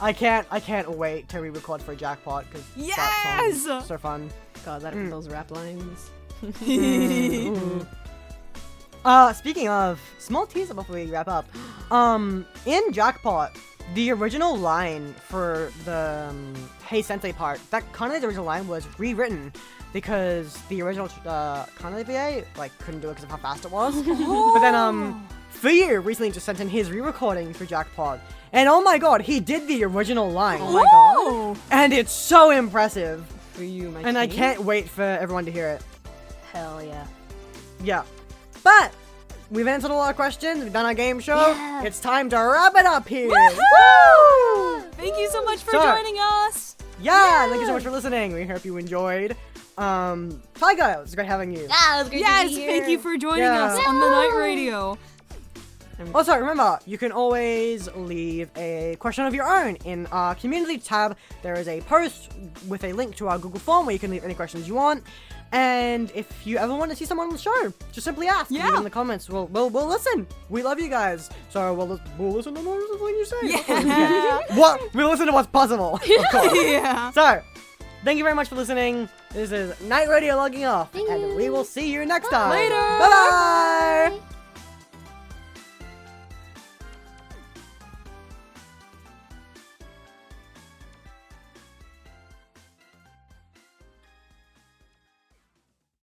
I can't wait to re-record for Jackpot because that song's so fun. God, those rap lines. Speaking of, small teaser before we wrap up. In Jackpot, the original line for the Hey Sensei part, that kind of the original line was rewritten because the original Kanai VA like couldn't do it because of how fast it was. But then Fuyu recently just sent in his re-recording for Jackpot, and oh my god, he did the original line. Oh my god. And it's so impressive, For you, my and I king. can't wait for everyone to hear it. Hell yeah. Yeah. But we've answered a lot of questions. We've done our game show. Yeah. It's time to wrap it up here. Woo! Thank you so much for So- joining us. Yeah, thank you so much for listening. We hope you enjoyed. Tiger, it was great having you. Yeah, it was great Yes, to be here. thank you for joining Yeah. us on the night radio. Also, remember, you can always leave a question of your own in our community tab. There is a post with a link to our Google form where you can leave any questions you want. And if you ever want to see someone on the show, just simply ask. Yeah. Leave it in the comments. We'll listen. We love you guys. So we'll listen to whatever you say. Yeah. What? We'll listen to what's possible. Of course. Yeah. So, thank you very much for listening. This is Night Radio logging off. And we will see you next time. Later. Bye-bye.